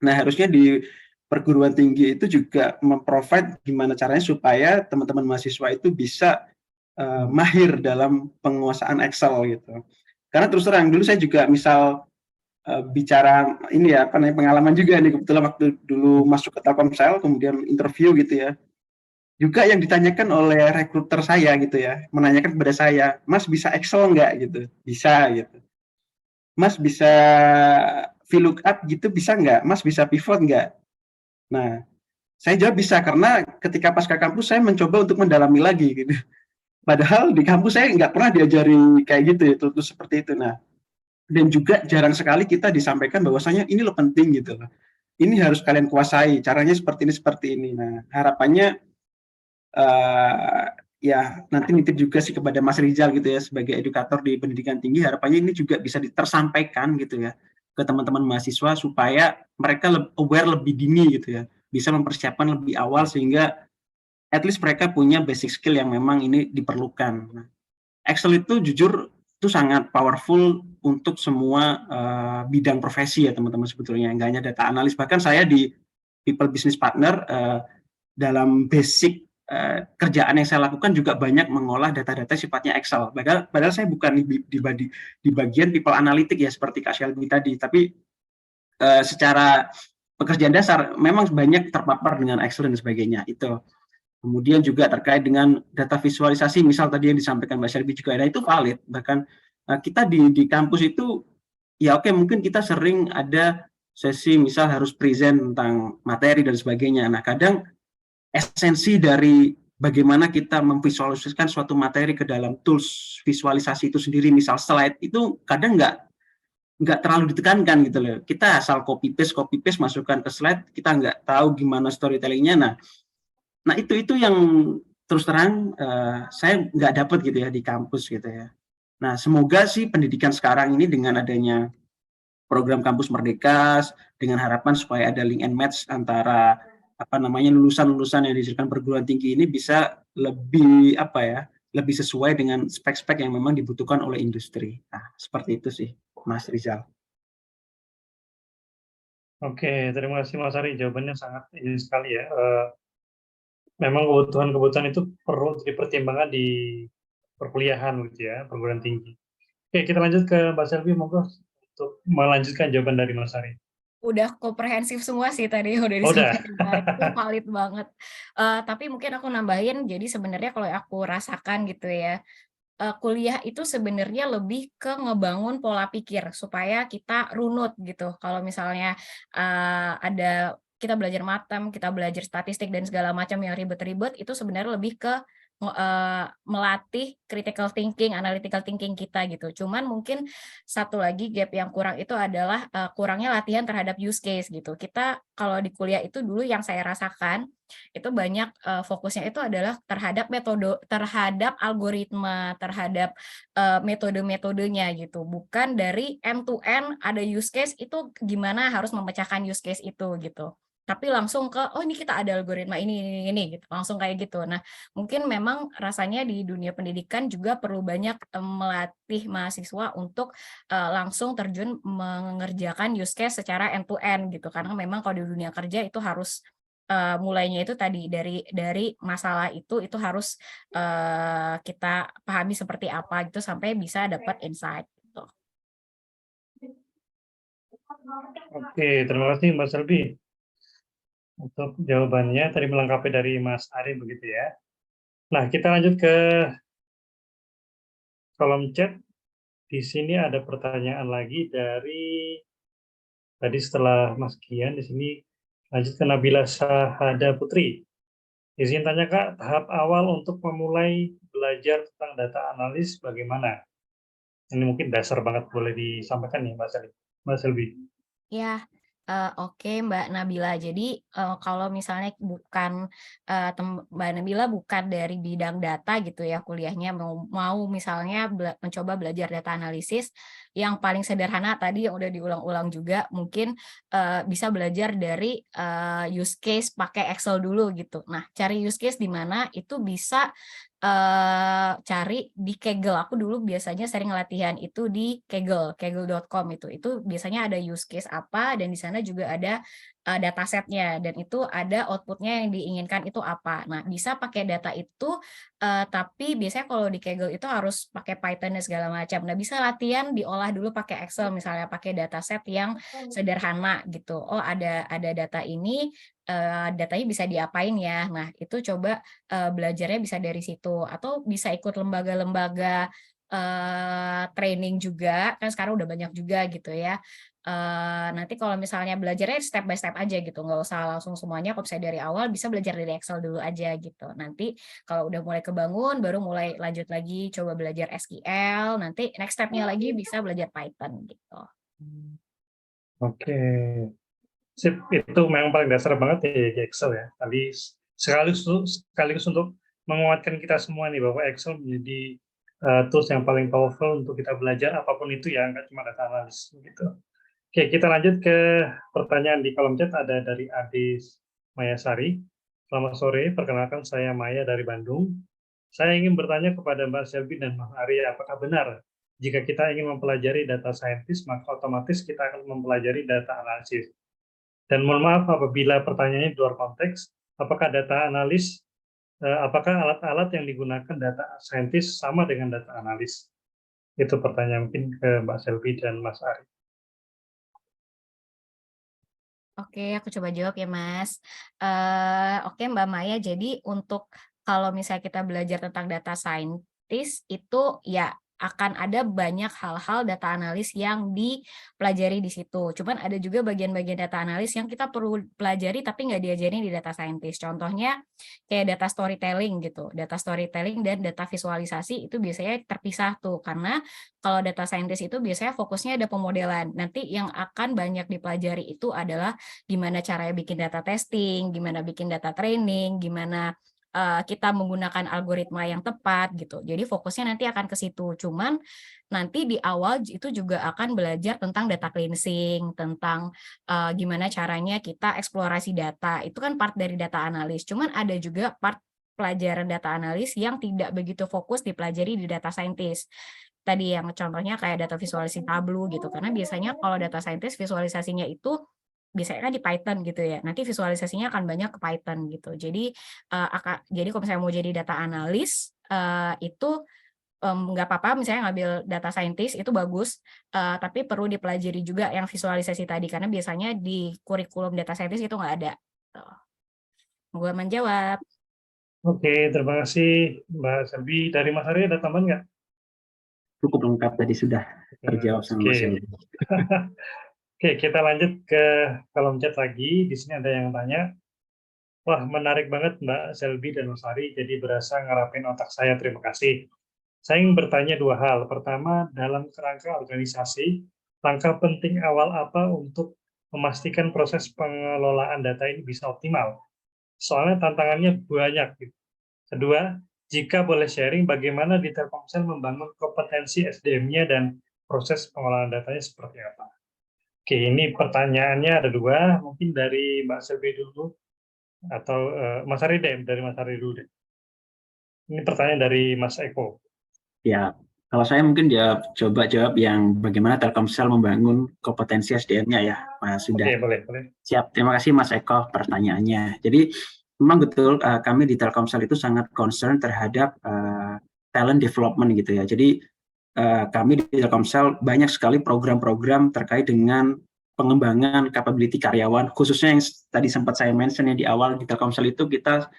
nah harusnya di perguruan tinggi itu juga memprovide gimana caranya supaya teman-teman mahasiswa itu bisa mahir dalam penguasaan Excel gitu. Karena terus terang dulu saya juga misal bicara ini ya apa namanya pengalaman juga nih kebetulan waktu dulu masuk ke Telkomsel kemudian interview gitu ya. Juga yang ditanyakan oleh rekruter saya gitu ya, menanyakan kepada saya, "Mas bisa Excel nggak?" gitu. Bisa gitu. "Mas bisa VLOOKUP gitu bisa nggak? Mas bisa pivot nggak?" Nah, saya jawab bisa karena ketika pasca kampus saya mencoba untuk mendalami lagi gitu. Padahal di kampus saya nggak pernah diajari kayak gitu ya, terus seperti itu. Nah, dan juga jarang sekali kita disampaikan bahwasanya ini loh penting gitu loh. Ini harus kalian kuasai, caranya seperti ini, seperti ini. Nah, harapannya ya nanti nitip juga sih kepada Mas Rizal gitu ya sebagai edukator di pendidikan tinggi, harapannya ini juga bisa tersampaikan gitu ya ke teman-teman mahasiswa supaya mereka aware lebih dini gitu ya, bisa mempersiapkan lebih awal sehingga at least mereka punya basic skill yang memang ini diperlukan. Nah, Excel itu jujur itu sangat powerful untuk semua bidang profesi ya teman-teman sebetulnya, nggak hanya data analis. Bahkan saya di People Business Partner dalam basic kerjaan yang saya lakukan juga banyak mengolah data-data sifatnya Excel. Padahal saya bukan di bagian people analytic ya seperti Kak Shelby tadi, tapi secara pekerjaan dasar memang banyak terpapar dengan Excel dan sebagainya itu. Kemudian juga terkait dengan data visualisasi, misal tadi yang disampaikan Mbak Shelby juga ada, itu valid. Bahkan kita di kampus itu, ya oke, mungkin kita sering ada sesi misal harus present tentang materi dan sebagainya. Nah, kadang esensi dari bagaimana kita memvisualisasikan suatu materi ke dalam tools visualisasi itu sendiri, misal slide, itu kadang nggak terlalu ditekankan gitu loh. Kita asal copy paste masukkan ke slide, kita nggak tahu gimana storytellingnya. Nah itu yang terus terang saya nggak dapat gitu ya di kampus gitu ya. Nah, semoga sih pendidikan sekarang ini dengan adanya program Kampus Merdeka, dengan harapan supaya ada link and match antara lulusan-lulusan yang dihasilkan perguruan tinggi ini bisa lebih lebih sesuai dengan spek-spek yang memang dibutuhkan oleh industri. Nah, seperti itu sih, Mas Rizal. Oke, terima kasih Mas Ari. Jawabannya sangat ini sekali ya. Memang kebutuhan-kebutuhan itu perlu dipertimbangkan di perkuliahan gitu ya, perguruan tinggi. Oke, kita lanjut ke Mbak Selvi, monggo untuk melanjutkan jawaban dari Mas Ari. Udah komprehensif semua sih tadi udah Udah. disampaikan Pak Arief, itu valid banget. Tapi mungkin aku nambahin, jadi sebenarnya kalau aku rasakan gitu ya, kuliah itu sebenarnya lebih ke ngebangun pola pikir supaya kita runut gitu. Kalau misalnya ada kita belajar matem, kita belajar statistik dan segala macam yang ribet-ribet, itu sebenarnya lebih ke melatih critical thinking, analytical thinking kita gitu. Cuman mungkin satu lagi gap yang kurang itu adalah kurangnya latihan terhadap use case gitu. Kita kalau di kuliah itu dulu yang saya rasakan itu banyak fokusnya itu adalah terhadap metode, terhadap algoritma, terhadap metode-metodenya gitu. Bukan dari end to end ada use case itu gimana harus memecahkan use case itu gitu. Tapi langsung ke oh ini kita ada algoritma ini gitu. Langsung kayak gitu. Nah, mungkin memang rasanya di dunia pendidikan juga perlu banyak melatih mahasiswa untuk langsung terjun mengerjakan use case secara end to end gitu. Karena memang kalau di dunia kerja itu harus mulainya itu tadi dari masalah itu harus kita pahami seperti apa gitu sampai bisa dapat insight gitu. Oke, terima kasih Mbak Selvi untuk jawabannya. Tadi melengkapi dari Mas Ari begitu ya. Nah, kita lanjut ke kolom chat. Di sini ada pertanyaan lagi dari tadi setelah Mas Kian, di sini lanjut ke Nabila Sahada Putri. Izin tanya Kak, tahap awal untuk memulai belajar tentang data analis bagaimana? Ini mungkin dasar banget, boleh disampaikan ya Mbak Selvi. Ya, oke Mbak Nabila. Jadi kalau misalnya bukan Mbak Nabila bukan dari bidang data gitu ya kuliahnya, mau misalnya mencoba belajar data analisis, yang paling sederhana tadi yang udah diulang-ulang juga mungkin bisa belajar dari use case pakai Excel dulu gitu. Nah, cari use case di mana itu bisa cari di Kaggle. Aku dulu biasanya sering latihan itu di Kaggle, kaggle.com itu biasanya ada use case apa dan di sana juga ada datasetnya dan itu ada outputnya yang diinginkan itu apa. Nah, bisa pakai data itu tapi biasanya kalau di Kaggle itu harus pakai Python dan segala macam. Nah, bisa latihan diolah dulu pakai Excel misalnya pakai dataset yang sederhana gitu. Oh, ada data ini datanya bisa diapain ya. Nah, itu coba belajarnya bisa dari situ atau bisa ikut lembaga-lembaga training juga, kan sekarang udah banyak juga gitu ya. Nanti kalau misalnya belajarnya step by step aja gitu, nggak usah langsung semuanya, kalau misalnya dari awal bisa belajar dari Excel dulu aja gitu. Nanti kalau udah mulai kebangun, baru mulai lanjut lagi coba belajar SQL, nanti next step-nya lagi bisa belajar Python gitu. Oke, sip, itu memang paling dasar banget ya di Excel ya. Tadi sekaligus untuk menguatkan kita semua nih bahwa Excel menjadi tools yang paling powerful untuk kita belajar apapun itu ya, nggak cuma data analis gitu. Oke, kita lanjut ke pertanyaan di kolom chat. Ada dari Adis Mayasari. Selamat sore, perkenalkan saya Maya dari Bandung. Saya ingin bertanya kepada Mbak Selvi dan Mas Ari, apakah benar jika kita ingin mempelajari data scientist, maka otomatis kita akan mempelajari data analisis? Dan mohon maaf apabila pertanyaannya di luar konteks, apakah data analis, apakah alat-alat yang digunakan data scientist sama dengan data analis? Itu pertanyaan mungkin ke Mbak Selvi dan Mas Ari. Oke, aku coba jawab ya, Mas. Oke, Mbak Maya, jadi untuk kalau misalnya kita belajar tentang data scientist, itu ya akan ada banyak hal-hal data analis yang dipelajari di situ. Cuman ada juga bagian-bagian data analis yang kita perlu pelajari tapi nggak diajarin di data scientist. Contohnya kayak data storytelling gitu. Data storytelling dan data visualisasi itu biasanya terpisah tuh, karena kalau data scientist itu biasanya fokusnya ada pemodelan. Nanti yang akan banyak dipelajari itu adalah gimana caranya bikin data testing, gimana bikin data training, gimana kita menggunakan algoritma yang tepat gitu. Jadi fokusnya nanti akan ke situ. Cuman nanti di awal itu juga akan belajar tentang data cleansing, tentang gimana caranya kita eksplorasi data. Itu kan part dari data analis. Cuman ada juga part pelajaran data analis yang tidak begitu fokus dipelajari di data scientist. Tadi yang contohnya kayak data visualisasi Tableau gitu. Karena biasanya kalau data scientist visualisasinya itu biasanya kan di Python gitu ya. Nanti visualisasinya akan banyak ke Python gitu. Jadi kalau misalnya mau jadi data analis itu nggak apa-apa misalnya ngambil data scientist itu bagus, tapi perlu dipelajari juga yang visualisasi tadi karena biasanya di kurikulum data scientist itu nggak ada. Gue menjawab. Oke, terima kasih Mbak Selvi. Dari Mas Ari ada tambahan nggak? Cukup lengkap tadi sudah terjawab sama Mas Selvi. Oke, kita lanjut ke kolom chat lagi. Di sini ada yang tanya, wah menarik banget Mbak Selvi dan Mas Ari, jadi berasa ngerapin otak saya, terima kasih. Saya ingin bertanya dua hal. Pertama, dalam kerangka organisasi, langkah penting awal apa untuk memastikan proses pengelolaan data ini bisa optimal? Soalnya tantangannya banyak. Gitu. Kedua, jika boleh sharing, bagaimana di Telkomsel membangun kompetensi SDM-nya dan proses pengelolaan datanya seperti apa? Oke, ini pertanyaannya ada dua, mungkin dari Mbak Selvi dulu, atau Mas Ari deh, dari Mas Ari dulu deh. Ini pertanyaan dari Mas Eko. Ya, kalau saya mungkin coba jawab yang bagaimana Telkomsel membangun kompetensi SDM-nya ya, Mas Sudah. Oke, boleh. Siap, terima kasih Mas Eko pertanyaannya. Jadi memang betul kami di Telkomsel itu sangat concern terhadap talent development gitu ya. Jadi kami di Telkomsel banyak sekali program-program terkait dengan pengembangan capability karyawan, khususnya yang tadi sempat saya mention ya di awal di Telkomsel itu kita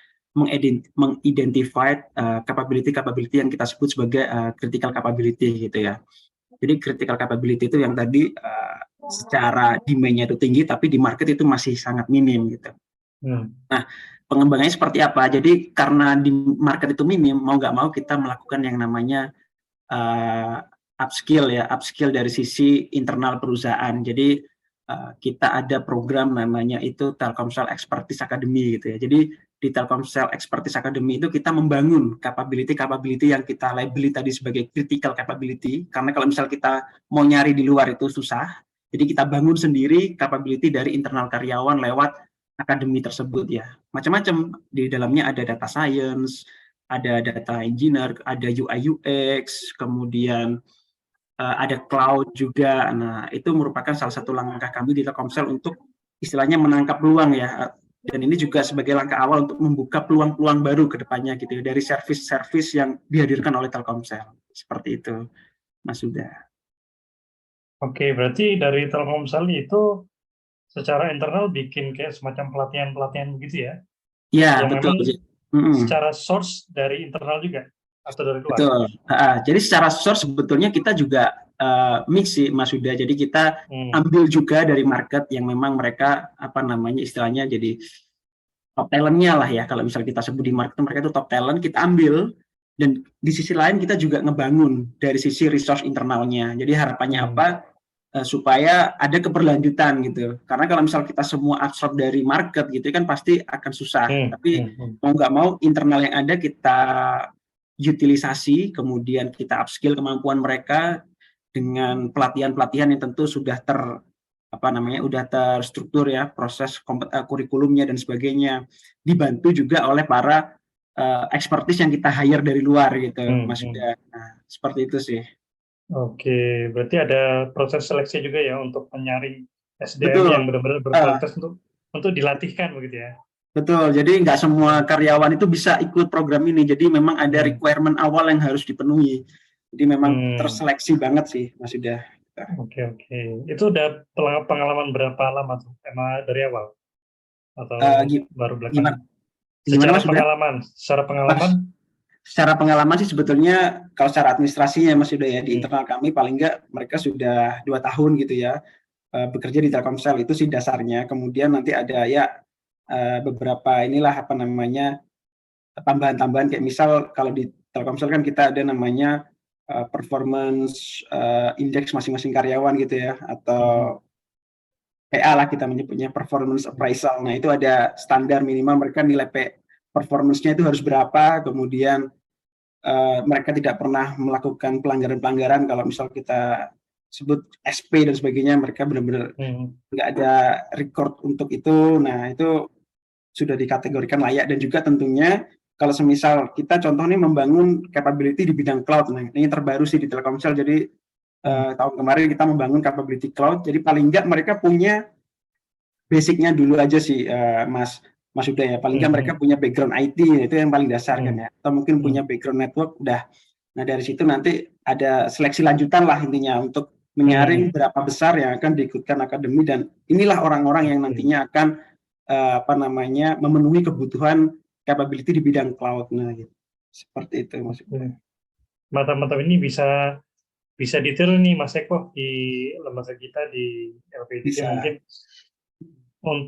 mengidentify capability yang kita sebut sebagai critical capability gitu ya. Jadi critical capability itu yang tadi secara demand-nya itu tinggi tapi di market itu masih sangat minim gitu. Nah, pengembangannya seperti apa? Jadi karena di market itu minim, mau nggak mau kita melakukan yang namanya upskill dari sisi internal perusahaan. Jadi kita ada program namanya itu Telkomsel Expertise Academy gitu ya. Jadi di Telkomsel Expertise Academy itu kita membangun capability yang kita labeli tadi sebagai critical capability, karena kalau misal kita mau nyari di luar itu susah, jadi kita bangun sendiri capability dari internal karyawan lewat akademi tersebut ya. Macam-macam, di dalamnya ada data science, ada data engineer, ada UI UX, kemudian ada cloud juga. Nah, itu merupakan salah satu langkah kami di Telkomsel untuk istilahnya menangkap peluang ya. Dan ini juga sebagai langkah awal untuk membuka peluang-peluang baru ke depannya gitu ya, dari service-service yang dihadirkan oleh Telkomsel. Seperti itu, Mas Sudah. Oke, berarti dari Telkomsel itu secara internal bikin kayak semacam pelatihan-pelatihan begitu ya? Ya, yang betul. Secara source dari internal juga? Atau dari luar? Betul. Jadi secara source sebetulnya kita juga mix sih Mas Huda. Jadi kita ambil juga dari market yang memang mereka istilahnya jadi top talent-nya lah ya. Kalau misal kita sebut di market mereka itu top talent, kita ambil. Dan di sisi lain kita juga ngebangun dari sisi resource internalnya. Jadi harapannya apa? Supaya ada keberlanjutan gitu. Karena kalau misal kita semua absorb dari market gitu kan pasti akan susah. Tapi mau nggak mau internal yang ada kita utilisasi, kemudian kita upskill kemampuan mereka dengan pelatihan-pelatihan yang tentu sudah udah terstruktur ya, proses kurikulumnya dan sebagainya, dibantu juga oleh para expertise yang kita hire dari luar gitu, Mas Yuda. Nah, seperti itu sih. Oke, berarti ada proses seleksi juga ya untuk menyaring SDM yang benar-benar berkualitas untuk dilatihkan begitu ya? Betul, jadi nggak semua karyawan itu bisa ikut program ini, jadi memang ada requirement awal yang harus dipenuhi. Jadi memang terseleksi banget sih, Mas Yuda. Oke. Itu udah pengalaman berapa lama tuh? Emang dari awal? Atau baru belakangan? Secara pengalaman? Secara pengalaman sih sebetulnya kalau secara administrasinya Mas Yuda ya, di internal kami paling nggak mereka sudah 2 tahun gitu ya bekerja di Telkomsel, itu sih dasarnya. Kemudian nanti ada ya beberapa tambahan-tambahan kayak misal kalau di Telkomsel kan kita ada namanya performance index masing-masing karyawan gitu ya, atau PA lah kita menyebutnya, performance appraisal. Nah itu ada standar minimal mereka nilai performance-nya itu harus berapa, kemudian mereka tidak pernah melakukan pelanggaran-pelanggaran, kalau misal kita sebut SP dan sebagainya, mereka benar-benar nggak ada record untuk itu. Nah, itu sudah dikategorikan layak. Dan juga tentunya kalau semisal kita contoh nih membangun capability di bidang cloud, nah ini terbaru sih di Telkomsel, jadi tahun kemarin kita membangun capability cloud, jadi paling nggak mereka punya basicnya dulu aja sih, Mas Huda ya, paling nggak mereka punya background IT, itu yang paling dasar kan ya, atau mungkin punya background network udah. Nah dari situ nanti ada seleksi lanjutan lah intinya untuk menyaring berapa besar yang akan diikutkan akademi, dan inilah orang-orang yang nantinya akan memenuhi kebutuhan capability di bidang cloud. Nah gitu. Seperti itu Mas Huda. Mantap-mantap, ini bisa ditiru nih Mas Eko di lembaga kita di LPDC mungkin.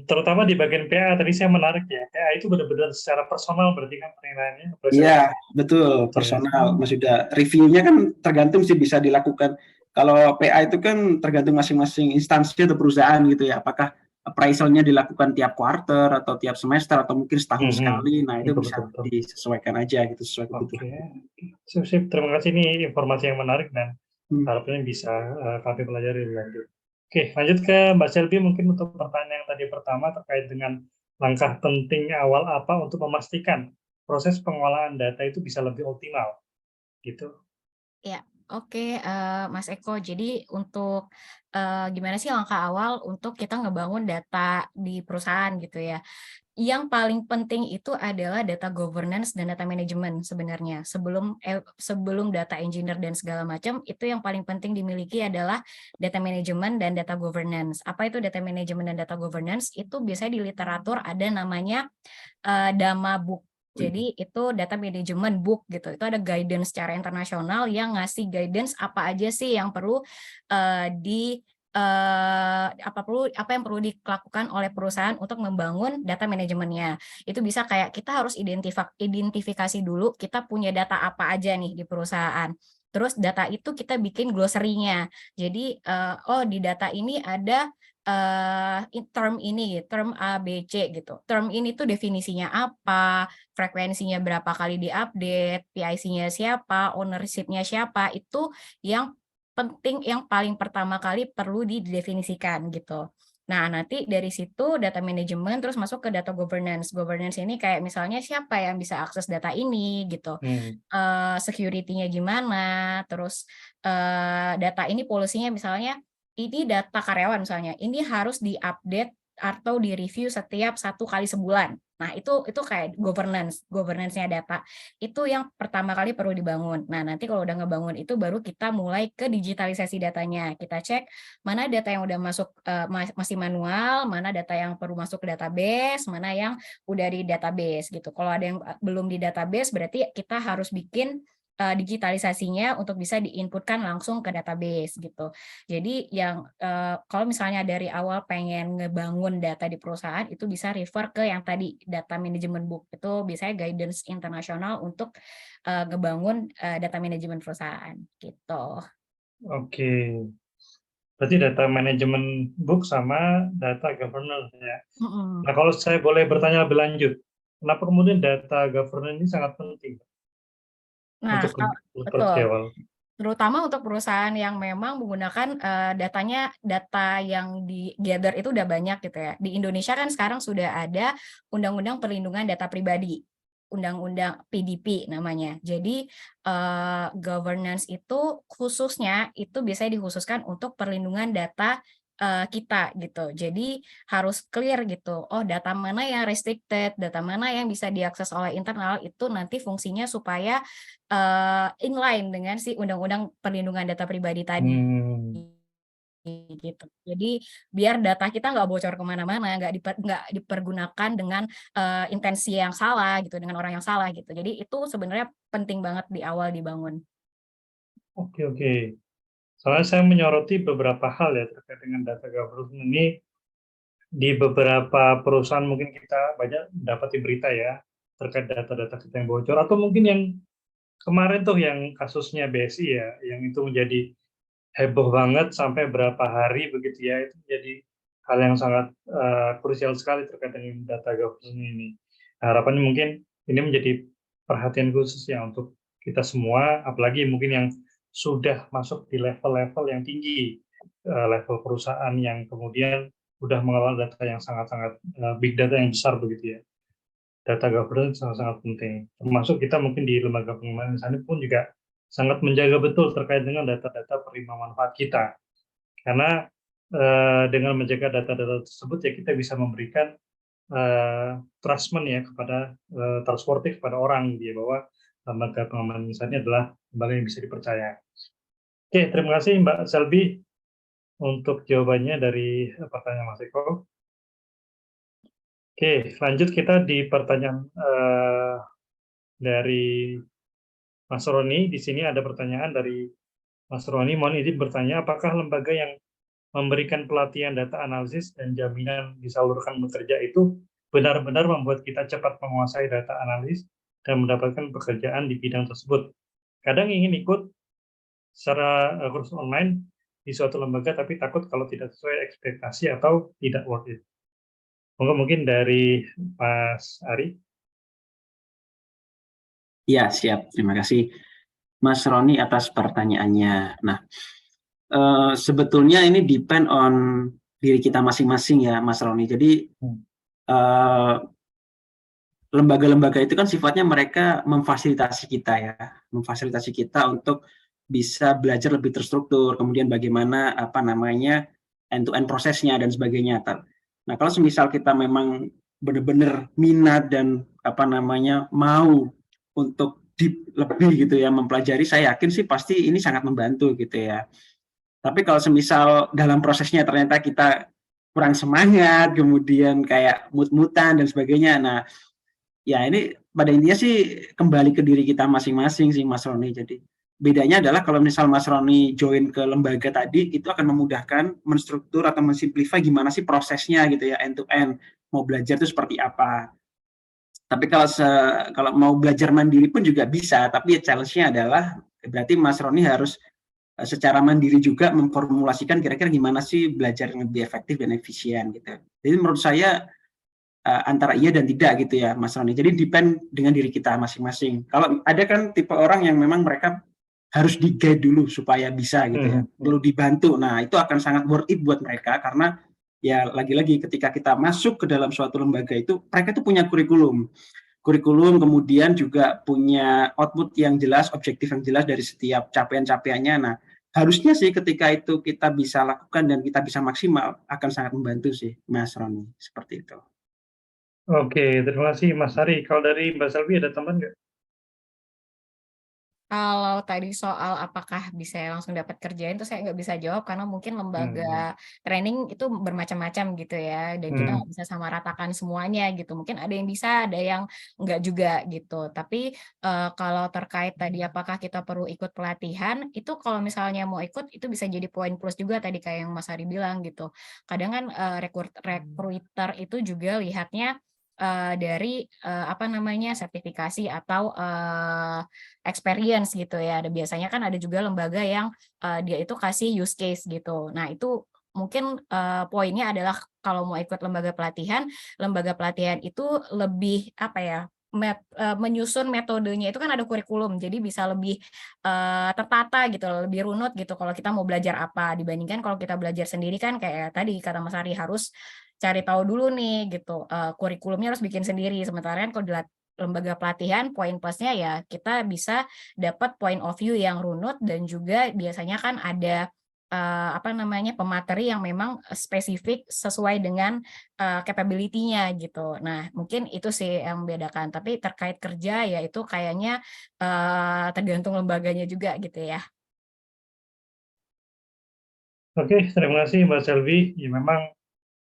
Terutama di bagian PA tadi saya menarik ya, PA itu benar-benar secara personal berarti kan penilaiannya. Iya betul, personal. Mas Yuda, reviewnya kan tergantung sih, bisa dilakukan. Kalau PA itu kan tergantung masing-masing instansi atau perusahaan gitu ya, apakah appraisalnya dilakukan tiap quarter atau tiap semester atau mungkin setahun sekali. Nah itu bisa disesuaikan aja gitu sesuai kebutuhan. Sip, terima kasih, ini informasi yang menarik dan harapannya bisa kami pelajari lebih lanjut. Oke, lanjut ke Mbak Selby mungkin untuk pertanyaan yang tadi pertama terkait dengan langkah penting awal apa untuk memastikan proses pengolahan data itu bisa lebih optimal, gitu. Ya, oke, Mas Eko. Jadi untuk gimana sih langkah awal untuk kita ngebangun data di perusahaan gitu ya? Yang paling penting itu adalah data governance dan data management sebenarnya. Sebelum data engineer dan segala macam, itu yang paling penting dimiliki adalah data management dan data governance. Apa itu data management dan data governance? Itu biasanya di literatur ada namanya DAMA book. Jadi itu data management book gitu. Itu ada guidance secara internasional yang ngasih guidance apa aja sih yang perlu apa yang perlu dilakukan oleh perusahaan untuk membangun data manajemennya. Itu bisa kayak kita harus identifikasi dulu kita punya data apa aja nih di perusahaan. Terus data itu kita bikin glossary-nya. Jadi di data ini ada term ini, term A, B, C gitu. Term ini tuh definisinya apa, frekuensinya berapa kali diupdate, PIC-nya siapa, ownership-nya siapa, itu yang penting, yang paling pertama kali perlu didefinisikan gitu. Nah, nanti dari situ data manajemen terus masuk ke data governance. Governance ini kayak misalnya siapa yang bisa akses data ini gitu, security-nya gimana, terus data ini policy-nya misalnya ini data karyawan misalnya, ini harus diupdate atau direview setiap 1 kali sebulan. Nah, itu kayak governance-nya data. Itu yang pertama kali perlu dibangun. Nah, nanti kalau udah ngebangun itu baru kita mulai ke digitalisasi datanya. Kita cek mana data yang udah masuk masih manual, mana data yang perlu masuk ke database, mana yang udah di database gitu. Kalau ada yang belum di database berarti kita harus bikin digitalisasinya untuk bisa diinputkan langsung ke database gitu. Jadi yang kalau misalnya dari awal pengen ngebangun data di perusahaan itu bisa refer ke yang tadi data management book, itu biasanya guidance internasional untuk ngebangun data management perusahaan gitu. Oke, berarti data management book sama data governance ya. Nah, kalau saya boleh bertanya lebih lanjut, kenapa kemudian data governance ini sangat penting? Nah, betul. Terutama untuk perusahaan yang memang menggunakan data yang di gather itu udah banyak gitu ya. Di Indonesia kan sekarang sudah ada Undang-Undang Perlindungan Data Pribadi, Undang-Undang PDP namanya. Jadi governance itu khususnya itu biasanya dikhususkan untuk perlindungan data kita gitu. Jadi harus clear gitu. Oh, data mana yang restricted, data mana yang bisa diakses oleh internal, itu nanti fungsinya supaya inline dengan si Undang-Undang Perlindungan Data Pribadi tadi. Gitu. Jadi biar data kita nggak bocor kemana-mana, nggak dipergunakan dengan intensi yang salah gitu, dengan orang yang salah gitu. Jadi itu sebenarnya penting banget di awal dibangun. Oke. Soalnya saya menyoroti beberapa hal ya terkait dengan data governance ini. Di beberapa perusahaan mungkin kita banyak dapat di berita ya terkait data-data kita yang bocor, atau mungkin yang kemarin tuh yang kasusnya BSI ya, yang itu menjadi heboh banget sampai berapa hari begitu ya, itu menjadi hal yang sangat krusial sekali terkait dengan data governance ini. Harapannya mungkin ini menjadi perhatian khusus ya untuk kita semua, apalagi mungkin yang sudah masuk di level-level yang tinggi, level perusahaan yang kemudian udah mengelola data yang sangat-sangat big data yang besar begitu ya. Data governance sangat-sangat penting. Termasuk kita mungkin di lembaga pengembangan sana pun juga sangat menjaga betul terkait dengan data-data penerima manfaat kita. Karena dengan menjaga data-data tersebut ya kita bisa memberikan trustment ya kepada trustworthy kepada orang dia bahwa lembaga pengembangan misalnya adalah lembaga yang bisa dipercaya. Oke, terima kasih Mbak Selby untuk jawabannya dari pertanyaan Mas Eko. Oke, lanjut kita di pertanyaan dari Mas Roni. Di sini ada pertanyaan dari Mas Roni. Mohon izin bertanya, apakah lembaga yang memberikan pelatihan data analisis dan jaminan disalurkan bekerja itu benar-benar membuat kita cepat menguasai data analisis dan mendapatkan pekerjaan di bidang tersebut? Kadang ingin ikut secara kursus online di suatu lembaga, tapi takut kalau tidak sesuai ekspektasi atau tidak worth it. Mungkin dari Mas Ari. Ya, siap. Terima kasih Mas Roni atas pertanyaannya. Nah, sebetulnya ini depend on diri kita masing-masing ya, Mas Roni. Jadi lembaga-lembaga itu kan sifatnya mereka memfasilitasi kita ya, memfasilitasi kita untuk bisa belajar lebih terstruktur, kemudian bagaimana end-to-end prosesnya dan sebagainya. Nah, kalau semisal kita memang benar-benar minat dan mau untuk deep lebih gitu ya mempelajari, saya yakin sih pasti ini sangat membantu gitu ya. Tapi kalau semisal dalam prosesnya ternyata kita kurang semangat, kemudian kayak mut-mutan dan sebagainya, nah ya ini pada intinya sih kembali ke diri kita masing-masing sih Mas Roni. Jadi bedanya adalah kalau misal Mas Roni join ke lembaga tadi, itu akan memudahkan menstruktur atau mensimplify gimana sih prosesnya gitu ya, end to end, mau belajar itu seperti apa. Tapi kalau mau belajar mandiri pun juga bisa, tapi ya challenge-nya adalah berarti Mas Roni harus secara mandiri juga memformulasikan kira-kira gimana sih belajar yang lebih efektif dan efisien gitu. Jadi menurut saya antara iya dan tidak gitu ya Mas Roni. Jadi depend dengan diri kita masing-masing. Kalau ada kan tipe orang yang memang mereka harus di-guide dulu supaya bisa gitu ya. Perlu dibantu. Nah, itu akan sangat worth it buat mereka karena ya lagi-lagi ketika kita masuk ke dalam suatu lembaga itu, mereka itu punya kurikulum, kemudian juga punya output yang jelas, objektif yang jelas dari setiap capaian-capaiannya. Nah, harusnya sih ketika itu kita bisa lakukan dan kita bisa maksimal, akan sangat membantu sih Mas Roni, seperti itu. Oke, terima kasih Mas Ari. Kalau dari Mbak Selvi ada tambahan nggak? Kalau tadi soal apakah bisa langsung dapat kerjaan itu saya nggak bisa jawab karena mungkin lembaga training itu bermacam-macam gitu ya dan kita nggak bisa sama ratakan semuanya gitu. Mungkin ada yang bisa, ada yang nggak juga gitu. Tapi kalau terkait tadi apakah kita perlu ikut pelatihan, itu kalau misalnya mau ikut itu bisa jadi poin plus juga tadi kayak yang Mas Ari bilang gitu. Kadang kan recruiter itu juga lihatnya dari sertifikasi atau experience gitu ya. Ada biasanya kan ada juga lembaga yang dia itu kasih use case gitu. Nah, itu mungkin poinnya adalah kalau mau ikut lembaga pelatihan itu lebih menyusun metodenya itu kan ada kurikulum, jadi bisa lebih tertata gitu, lebih runut gitu kalau kita mau belajar apa dibandingkan kalau kita belajar sendiri kan kayak tadi kata Mas Ari harus cari tahu dulu nih gitu, kurikulumnya harus bikin sendiri. Sementara kan kalau di lembaga pelatihan poin plusnya ya kita bisa dapat point of view yang runut dan juga biasanya kan ada pemateri yang memang spesifik sesuai dengan capability-nya gitu. Nah, mungkin itu sih yang membedakan. Tapi terkait kerja ya itu kayaknya tergantung lembaganya juga gitu ya. Oke, terima kasih Mbak Selvi. Ya, memang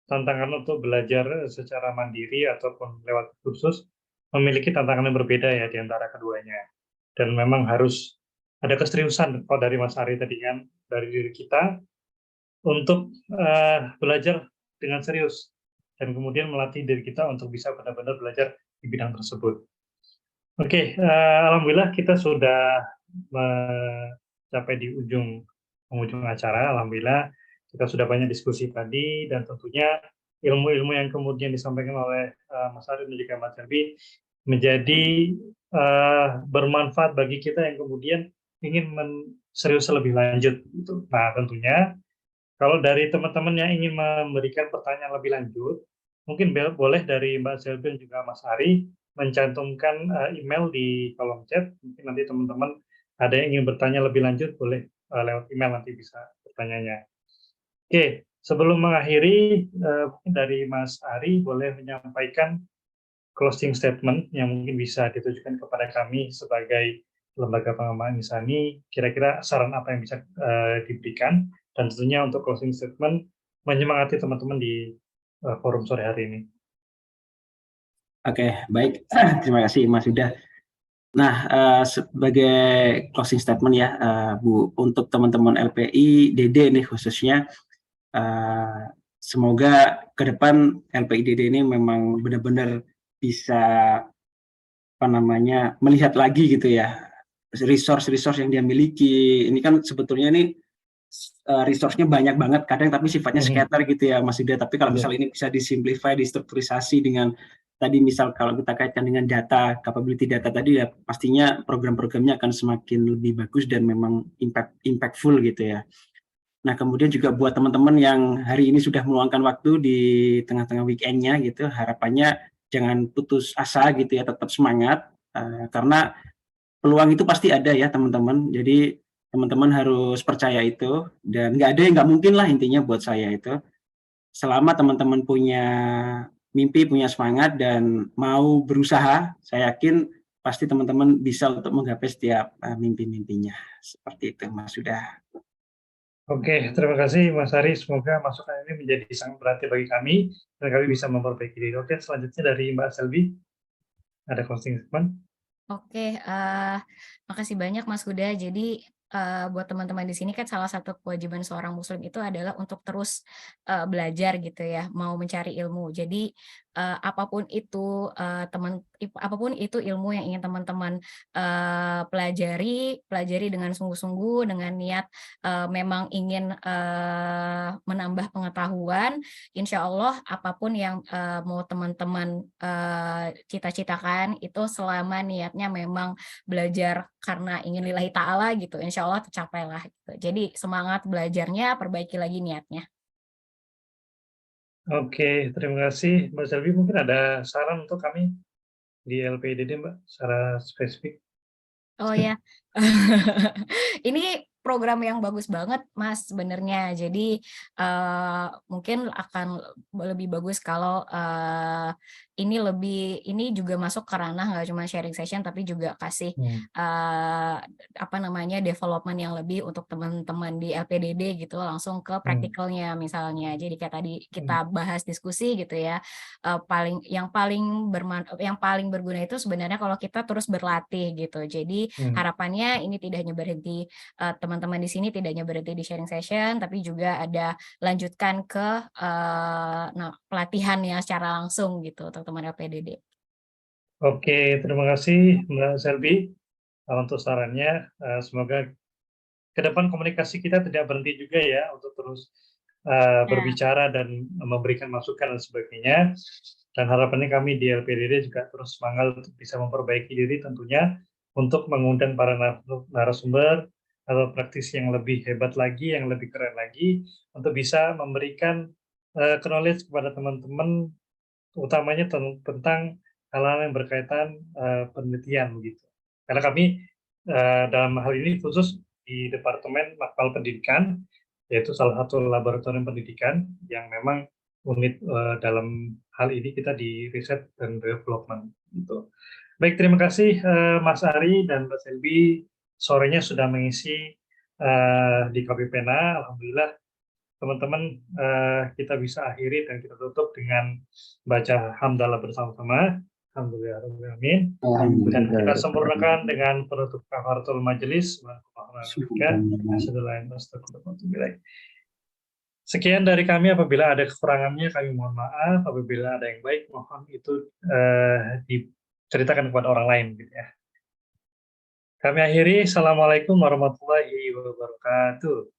tantangan untuk belajar secara mandiri ataupun lewat kursus memiliki tantangan yang berbeda ya di antara keduanya. Dan memang harus ada keseriusan kalau dari Mas Ari tadi kan, dari diri kita untuk belajar dengan serius dan kemudian melatih diri kita untuk bisa benar-benar belajar di bidang tersebut. Oke, alhamdulillah kita sudah mencapai di penghujung acara. Alhamdulillah kita sudah banyak diskusi tadi dan tentunya ilmu-ilmu yang kemudian disampaikan oleh Mas Ari dan juga Mas Selvi menjadi bermanfaat bagi kita yang kemudian ingin serius lebih lanjut. Gitu. Nah, tentunya kalau dari teman-teman yang ingin memberikan pertanyaan lebih lanjut, mungkin boleh dari Mbak Selvi dan juga Mas Ari mencantumkan email di kolom chat. Mungkin nanti teman-teman ada yang ingin bertanya lebih lanjut, boleh lewat email nanti bisa bertanyanya. Oke, sebelum mengakhiri, mungkin dari Mas Ari boleh menyampaikan closing statement yang mungkin bisa ditujukan kepada kami sebagai lembaga pengembangan Insani, kira-kira saran apa yang bisa diberikan, dan tentunya untuk closing statement menyemangati teman-teman di forum sore hari ini. Oke, baik. Terima kasih Mas Yuda. Nah, sebagai closing statement ya, Bu, untuk teman-teman LPI DD nih khususnya, semoga ke depan LPI DD ini memang benar-benar bisa melihat lagi gitu ya, resource yang dia miliki. Ini kan sebetulnya nih resource-nya banyak banget kadang, tapi sifatnya scatter gitu ya Mas Yuda. Tapi kalau misal ini bisa disimplify, distrukturisasi dengan tadi misal kalau kita kaitkan dengan data, capability data tadi ya, pastinya program-programnya akan semakin lebih bagus dan memang impactful gitu ya. Nah, kemudian juga buat teman-teman yang hari ini sudah meluangkan waktu di tengah-tengah weekend-nya gitu, harapannya jangan putus asa gitu ya, tetap semangat, karena peluang itu pasti ada ya teman-teman. Jadi teman-teman harus percaya itu, dan nggak ada yang nggak mungkin lah intinya buat saya itu. Selama teman-teman punya mimpi, punya semangat, dan mau berusaha, saya yakin pasti teman-teman bisa untuk menggapai setiap mimpi-mimpinya. Seperti itu Mas Yuda. Oke, terima kasih Mas Ari. Semoga masukan ini menjadi sangat berarti bagi kami dan kami bisa memperbaiki diri. Oke, selanjutnya dari Mbak Selvi, ada closing statement. Oke, makasih banyak Mas Huda. Jadi buat teman-teman di sini kan salah satu kewajiban seorang Muslim itu adalah untuk terus belajar gitu ya, mau mencari ilmu. Jadi apapun itu apapun itu ilmu yang ingin teman-teman pelajari dengan sungguh-sungguh, dengan niat memang ingin menambah pengetahuan. Insya Allah apapun yang mau teman-teman cita-citakan itu selama niatnya memang belajar karena ingin lillahi ta'ala gitu, insya Allah tercapailah gitu. Jadi semangat belajarnya, perbaiki lagi niatnya. Oke, terima kasih Mbak Selvi. Mungkin ada saran untuk kami di LPDD Mbak, secara spesifik. Oh ya, ini program yang bagus banget Mas sebenarnya. Jadi mungkin akan lebih bagus kalau ini juga masuk ke ranah nggak cuma sharing session tapi juga kasih development yang lebih untuk teman-teman di LPDD gitu, langsung ke praktikalnya misalnya. Jadi kayak tadi kita bahas diskusi gitu ya. Yang paling berguna itu sebenarnya kalau kita terus berlatih gitu. Jadi harapannya ini tidak hanya berhenti teman-teman di sini tidak hanya berhenti di sharing session, tapi juga ada lanjutkan ke pelatihan yang secara langsung gitu untuk teman LPDD. Oke, terima kasih Mbak Selvi untuk sarannya. Semoga ke depan komunikasi kita tidak berhenti juga ya untuk terus berbicara dan memberikan masukan dan sebagainya. Dan harapannya kami di LPDD juga terus semangat untuk bisa memperbaiki diri tentunya untuk mengundang para narasumber atau praktisi yang lebih hebat lagi, yang lebih keren lagi untuk bisa memberikan knowledge kepada teman-teman utamanya tentang hal-hal yang berkaitan penelitian gitu. Karena kami dalam hal ini khusus di Departemen Makmal Pendidikan, yaitu salah satu laboratorium pendidikan yang memang unit dalam hal ini kita di riset dan development gitu. Baik, terima kasih Mas Ari dan Mbak Selvi, sorenya sudah mengisi di Kopi Pena. Alhamdulillah teman-teman kita bisa akhiri dan kita tutup dengan baca hamdalah bersama-sama. Alhamdulillahirrahmanirrahim. Dan kita sempurnakan dengan penutup kafaratul majelis. Sekian dari kami. Apabila ada kekurangannya kami mohon maaf. Apabila ada yang baik mohon itu diceritakan kepada orang lain gitu ya. Kami akhiri. Assalamualaikum warahmatullahi wabarakatuh.